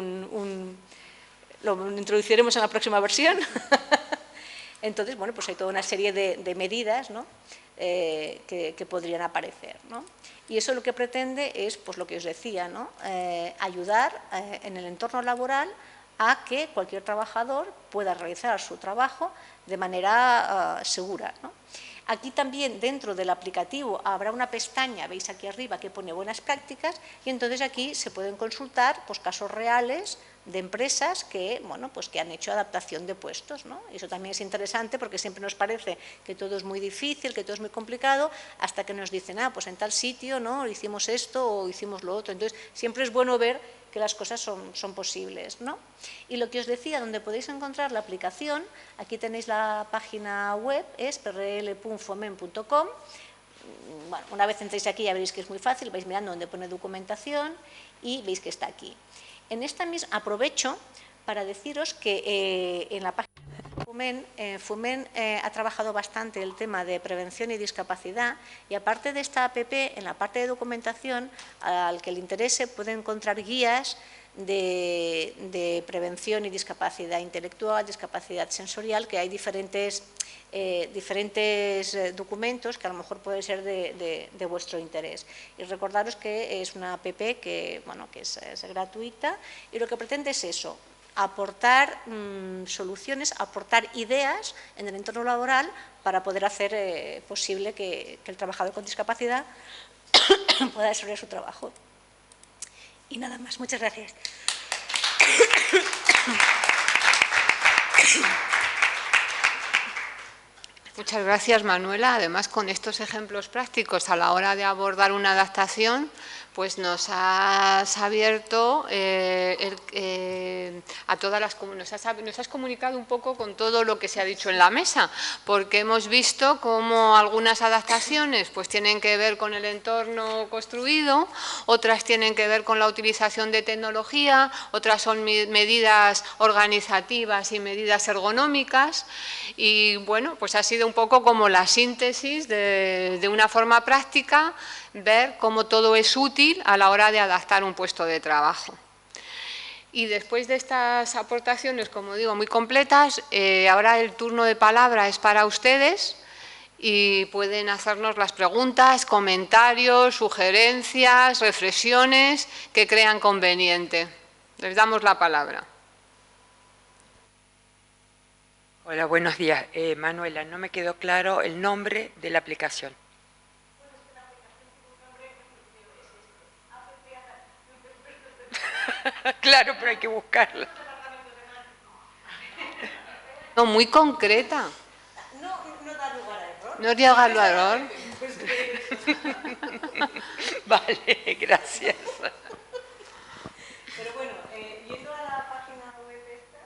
lo introduciremos en la próxima versión. Entonces, bueno, pues hay toda una serie de medidas, ¿no? Que podrían aparecer, ¿no? Y eso lo que pretende es, pues lo que os decía, ¿no? Ayudar en el entorno laboral a que cualquier trabajador pueda realizar su trabajo de manera segura, ¿no? Aquí también dentro del aplicativo habrá una pestaña, veis aquí arriba, que pone buenas prácticas y entonces aquí se pueden consultar pues, casos reales de empresas que, bueno, pues que han hecho adaptación de puestos, ¿no? Eso también es interesante porque siempre nos parece que todo es muy difícil, que todo es muy complicado, hasta que nos dicen, pues en tal sitio, ¿no? Hicimos esto o hicimos lo otro. Entonces, siempre es bueno ver que las cosas son posibles, ¿no? Y lo que os decía, donde podéis encontrar la aplicación, aquí tenéis la página web, es prl.foment.com. Bueno, una vez entréis aquí ya veréis que es muy fácil, vais mirando donde pone documentación y veis que está aquí. En esta misma, aprovecho para deciros que en la página de Foment ha trabajado bastante el tema de prevención y discapacidad y aparte de esta app, en la parte de documentación, al que le interese puede encontrar guías de prevención y discapacidad intelectual, discapacidad sensorial, que hay diferentes documentos que a lo mejor pueden ser de vuestro interés. Y recordaros que es una app que, bueno, que es gratuita y lo que pretende es eso, aportar soluciones, aportar ideas en el entorno laboral para poder hacer posible que el trabajador con discapacidad pueda desarrollar su trabajo. Y nada más, muchas gracias. Muchas gracias, Manuela. Además, con estos ejemplos prácticos a la hora de abordar una adaptación, pues nos has abierto a todas las... Nos has comunicado un poco con todo lo que se ha dicho en la mesa, porque hemos visto cómo algunas adaptaciones pues tienen que ver con el entorno construido, otras tienen que ver con la utilización de tecnología, otras son medidas organizativas y medidas ergonómicas y, bueno, pues ha sido un poco como la síntesis de una forma práctica, ver cómo todo es útil a la hora de adaptar un puesto de trabajo. Y después de estas aportaciones, como digo, muy completas, ahora el turno de palabra es para ustedes y pueden hacernos las preguntas, comentarios, sugerencias, reflexiones que crean conveniente. Les damos la palabra. Hola, buenos días. Manuela, no me quedó claro el nombre de la aplicación. Claro, pero hay que buscarla. No, muy concreta. No da lugar a error. No llega al error. Vale, gracias. Pero bueno, yendo a la página web esta...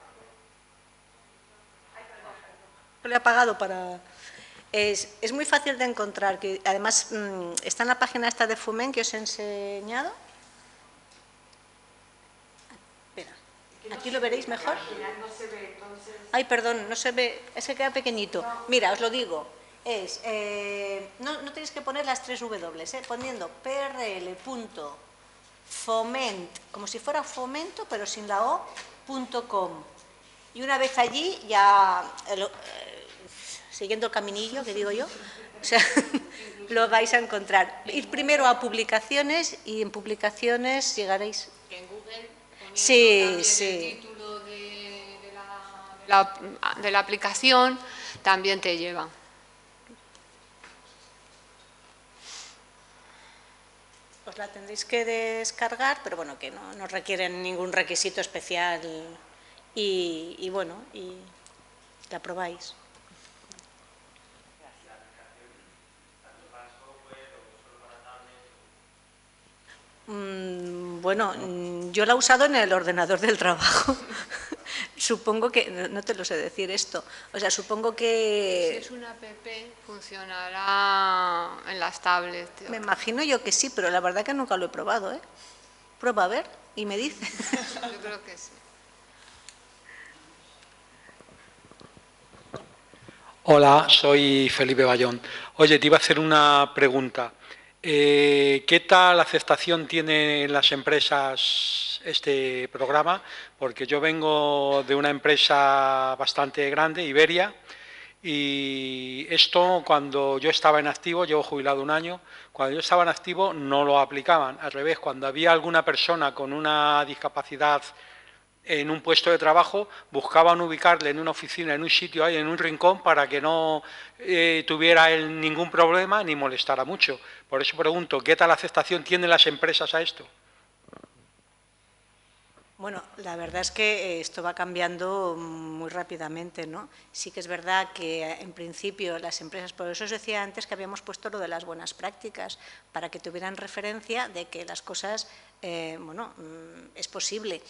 Lo he apagado para... Es muy fácil de encontrar, que además está en la página esta de Foment que os he enseñado. ¿Aquí lo veréis mejor? Ay, perdón, no se ve, es que queda pequeñito. Mira, os lo digo, no tenéis que poner las 3 W, poniendo prl.foment, como si fuera fomento, pero sin la o.com. Y una vez allí, ya, siguiendo el caminillo, que digo yo, o sea, lo vais a encontrar. Ir primero a publicaciones y en publicaciones llegaréis... En Google Sí, sí. El título de la aplicación también te lleva. Os la tendréis que descargar, pero bueno, que no requieren ningún requisito especial y bueno, y la probáis. Bueno, yo la he usado en el ordenador del trabajo. Supongo que, no te lo sé decir esto, o sea, supongo que... Si es una app, funcionará en las tablets. Me imagino yo que sí, pero la verdad que nunca lo he probado, ¿eh? Prueba a ver y me dice. Yo creo que sí. Hola, soy Felipe Bayón. Oye, te iba a hacer una pregunta. ¿Qué tal aceptación tiene en las empresas este programa? Porque yo vengo de una empresa bastante grande, Iberia, y esto cuando yo estaba en activo, llevo jubilado un año, cuando yo estaba en activo no lo aplicaban. Al revés, cuando había alguna persona con una discapacidad en un puesto de trabajo, buscaban ubicarle en una oficina, en un sitio ahí, en un rincón, para que no tuviera él ningún problema ni molestara mucho. Por eso pregunto, ¿qué tal aceptación tienen las empresas a esto? Bueno, la verdad es que esto va cambiando muy rápidamente, ¿no? Sí que es verdad que en principio las empresas, por eso os decía antes que habíamos puesto lo de las buenas prácticas, para que tuvieran referencia de que las cosas, bueno, es posible.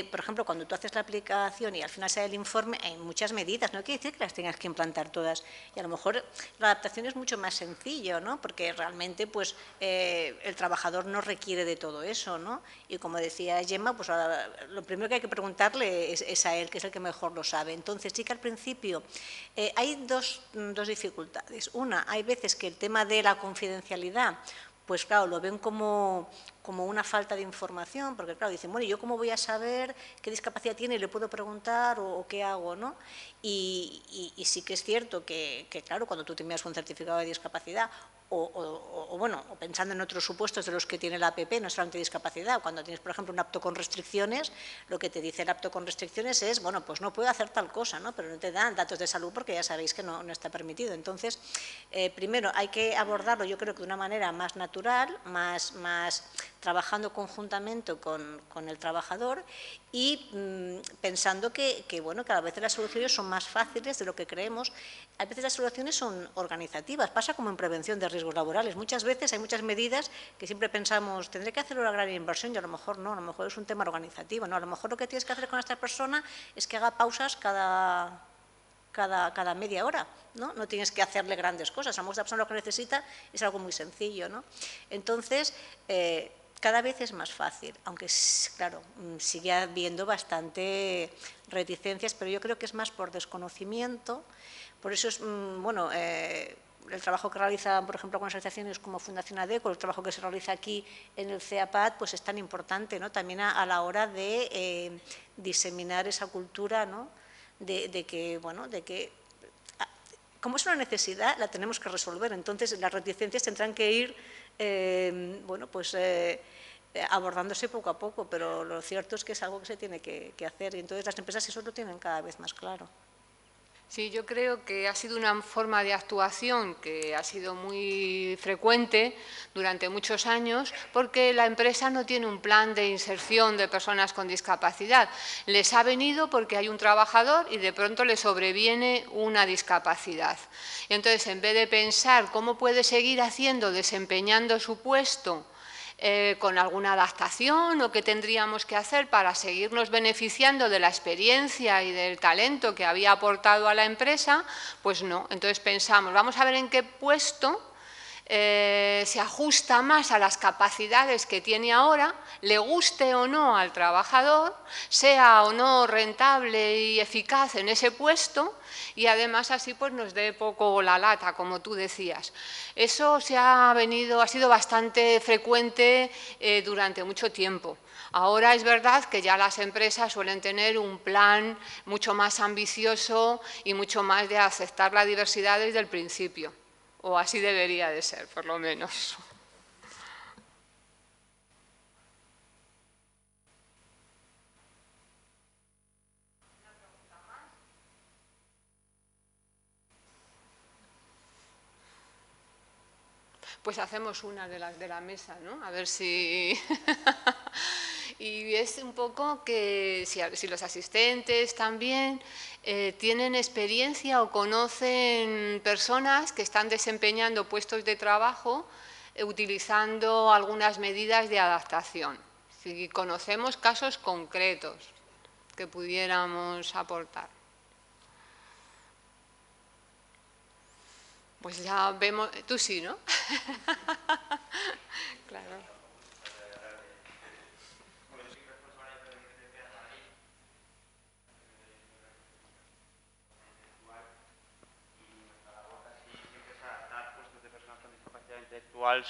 Por ejemplo, cuando tú haces la aplicación y al final sale el informe, hay muchas medidas, no quiere decir que las tengas que implantar todas, y a lo mejor la adaptación es mucho más sencillo, ¿no? Porque realmente, pues, el trabajador no requiere de todo eso, ¿no? Y como decía Gemma, pues lo primero que hay que preguntarle es a él, que es el que mejor lo sabe. Entonces, sí que al principio hay dos dificultades. Una, hay veces que el tema de la confidencialidad, pues claro, lo ven como una falta de información, porque claro, dicen, bueno, ¿yo cómo voy a saber qué discapacidad tiene y le puedo preguntar o qué hago, ¿no? Y sí que es cierto que, claro, cuando tú te envías un certificado de discapacidad bueno, o pensando en otros supuestos de los que tiene la APP, no solamente discapacidad, cuando tienes, por ejemplo, un apto con restricciones, lo que te dice el apto con restricciones es, bueno, pues no puedo hacer tal cosa, ¿no? Pero no te dan datos de salud porque ya sabéis que no está permitido. Entonces, primero hay que abordarlo, yo creo que de una manera más natural, más trabajando conjuntamente con el trabajador y pensando que, bueno, que a veces las soluciones son más fáciles de lo que creemos. A veces las soluciones son organizativas, pasa como en prevención de riesgos laborales. Muchas veces hay muchas medidas que siempre pensamos, tendré que hacer una gran inversión y a lo mejor no, a lo mejor es un tema organizativo, ¿no? A lo mejor lo que tienes que hacer con esta persona es que haga pausas cada media hora, ¿no? No tienes que hacerle grandes cosas, a lo mejor esta persona lo que necesita es algo muy sencillo, ¿no? Entonces, cada vez es más fácil, aunque, claro, sigue habiendo bastante reticencias, pero yo creo que es más por desconocimiento. Por eso es, bueno, el trabajo que realizan, por ejemplo, con asociaciones como Fundación ADECO, el trabajo que se realiza aquí en el CEAPAD, pues es tan importante, ¿no? También a la hora de diseminar esa cultura, ¿no? De que, bueno, de que como es una necesidad, la tenemos que resolver. Entonces, las reticencias tendrán que ir, bueno, pues abordándose poco a poco, pero lo cierto es que es algo que se tiene que hacer y entonces las empresas eso lo tienen cada vez más claro. Sí, yo creo que ha sido una forma de actuación que ha sido muy frecuente durante muchos años porque la empresa no tiene un plan de inserción de personas con discapacidad. Les ha venido porque hay un trabajador y de pronto le sobreviene una discapacidad. Y entonces, en vez de pensar cómo puede seguir desempeñando su puesto con alguna adaptación o qué tendríamos que hacer para seguirnos beneficiando de la experiencia y del talento que había aportado a la empresa, pues no. Entonces pensamos, vamos a ver en qué puesto se ajusta más a las capacidades que tiene ahora, le guste o no al trabajador, sea o no rentable y eficaz en ese puesto y además así pues nos dé poco la lata, como tú decías. Eso ha sido bastante frecuente durante mucho tiempo. Ahora es verdad que ya las empresas suelen tener un plan mucho más ambicioso y mucho más de aceptar la diversidad desde el principio. O así debería de ser, por lo menos. Pues hacemos una de las de la mesa, ¿no? A ver si... Y es un poco que si los asistentes también tienen experiencia o conocen personas que están desempeñando puestos de trabajo utilizando algunas medidas de adaptación. Si conocemos casos concretos que pudiéramos aportar. Pues ya vemos, tú sí, ¿no? Claro.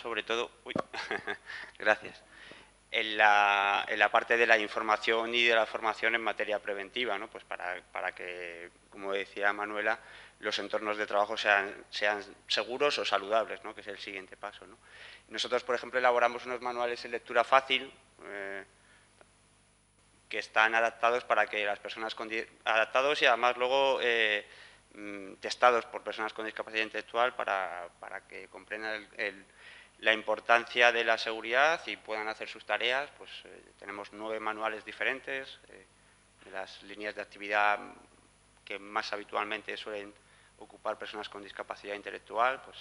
Sobre todo, gracias, en la parte de la información y de la formación en materia preventiva, ¿no? Pues para que, como decía Manuela, los entornos de trabajo sean seguros o saludables, ¿no? Que es el siguiente paso, ¿no? Nosotros, por ejemplo, elaboramos unos manuales en lectura fácil que están adaptados para que las personas adaptados y además luego testados por personas con discapacidad intelectual para que comprendan la importancia de la seguridad y puedan hacer sus tareas. Pues tenemos 9 manuales diferentes, las líneas de actividad que más habitualmente suelen ocupar personas con discapacidad intelectual, pues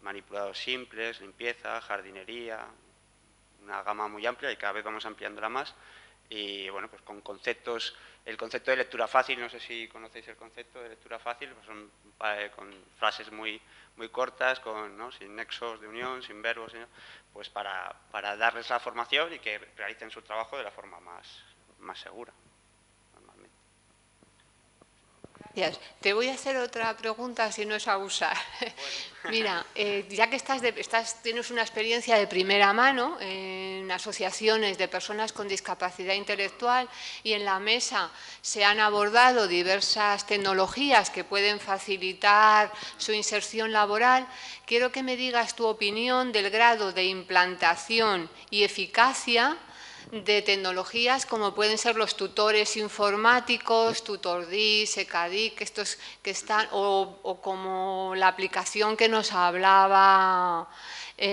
manipulados simples, limpieza, jardinería, una gama muy amplia y cada vez vamos ampliándola más. Y bueno, pues con conceptos, el concepto de lectura fácil, no sé si conocéis el concepto de lectura fácil, pues son con frases muy cortas, ¿no? Sin nexos de unión, sin verbos, pues para darles la formación y que realicen su trabajo de la forma más segura. Gracias. Te voy a hacer otra pregunta, si no es abusar. Bueno. Mira, ya que tienes una experiencia de primera mano en asociaciones de personas con discapacidad intelectual y en la mesa se han abordado diversas tecnologías que pueden facilitar su inserción laboral, quiero que me digas tu opinión del grado de implantación y eficacia de tecnologías como pueden ser los tutores informáticos, TutorDis, ECADIC, estos que están, o como la aplicación que nos hablaba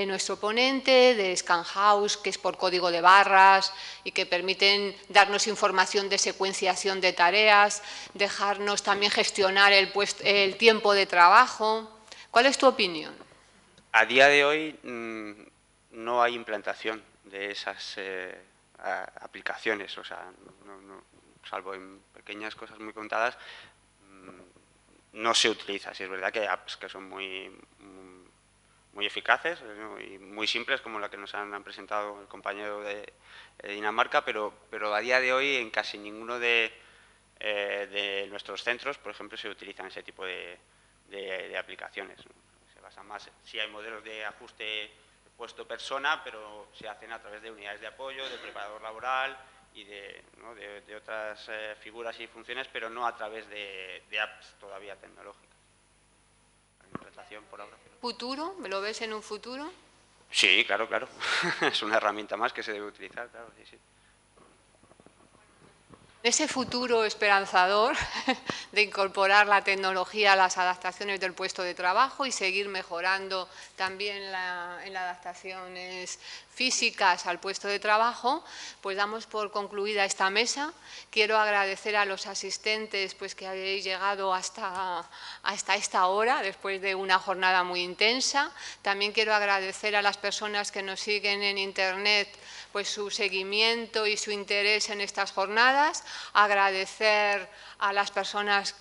nuestro ponente de ScanHouse, que es por código de barras y que permiten darnos información de secuenciación de tareas, dejarnos también gestionar el tiempo de trabajo. ¿Cuál es tu opinión? A día de hoy no hay implantación de esas aplicaciones, o sea, salvo en pequeñas cosas muy contadas, no se utiliza. Sí, es verdad que hay apps que son muy eficaces, ¿no? Y muy simples, como la que nos han presentado el compañero de Dinamarca, pero a día de hoy en casi ninguno de nuestros centros, por ejemplo, se utilizan ese tipo de aplicaciones, ¿no? Se basan más, sí hay modelos de ajuste puesto persona, pero se hacen a través de unidades de apoyo, de preparador laboral y ¿no? de otras figuras y funciones, pero no a través de apps todavía tecnológicas. La implantación por ahora. ¿Futuro? ¿Me lo ves en un futuro? Sí, claro. Es una herramienta más que se debe utilizar, claro, sí. Ese futuro esperanzador de incorporar la tecnología a las adaptaciones del puesto de trabajo y seguir mejorando también en las adaptaciones físicas al puesto de trabajo, pues damos por concluida esta mesa. Quiero agradecer a los asistentes pues, que habéis llegado hasta esta hora, después de una jornada muy intensa. También quiero agradecer a las personas que nos siguen en Internet pues su seguimiento y su interés en estas jornadas, agradecer a las personas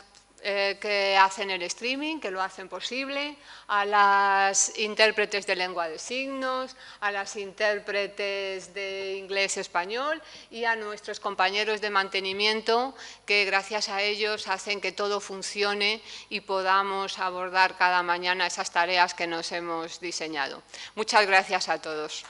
que hacen el streaming, que lo hacen posible, a las intérpretes de lengua de signos, a las intérpretes de inglés-español y a nuestros compañeros de mantenimiento, que gracias a ellos hacen que todo funcione y podamos abordar cada mañana esas tareas que nos hemos diseñado. Muchas gracias a todos.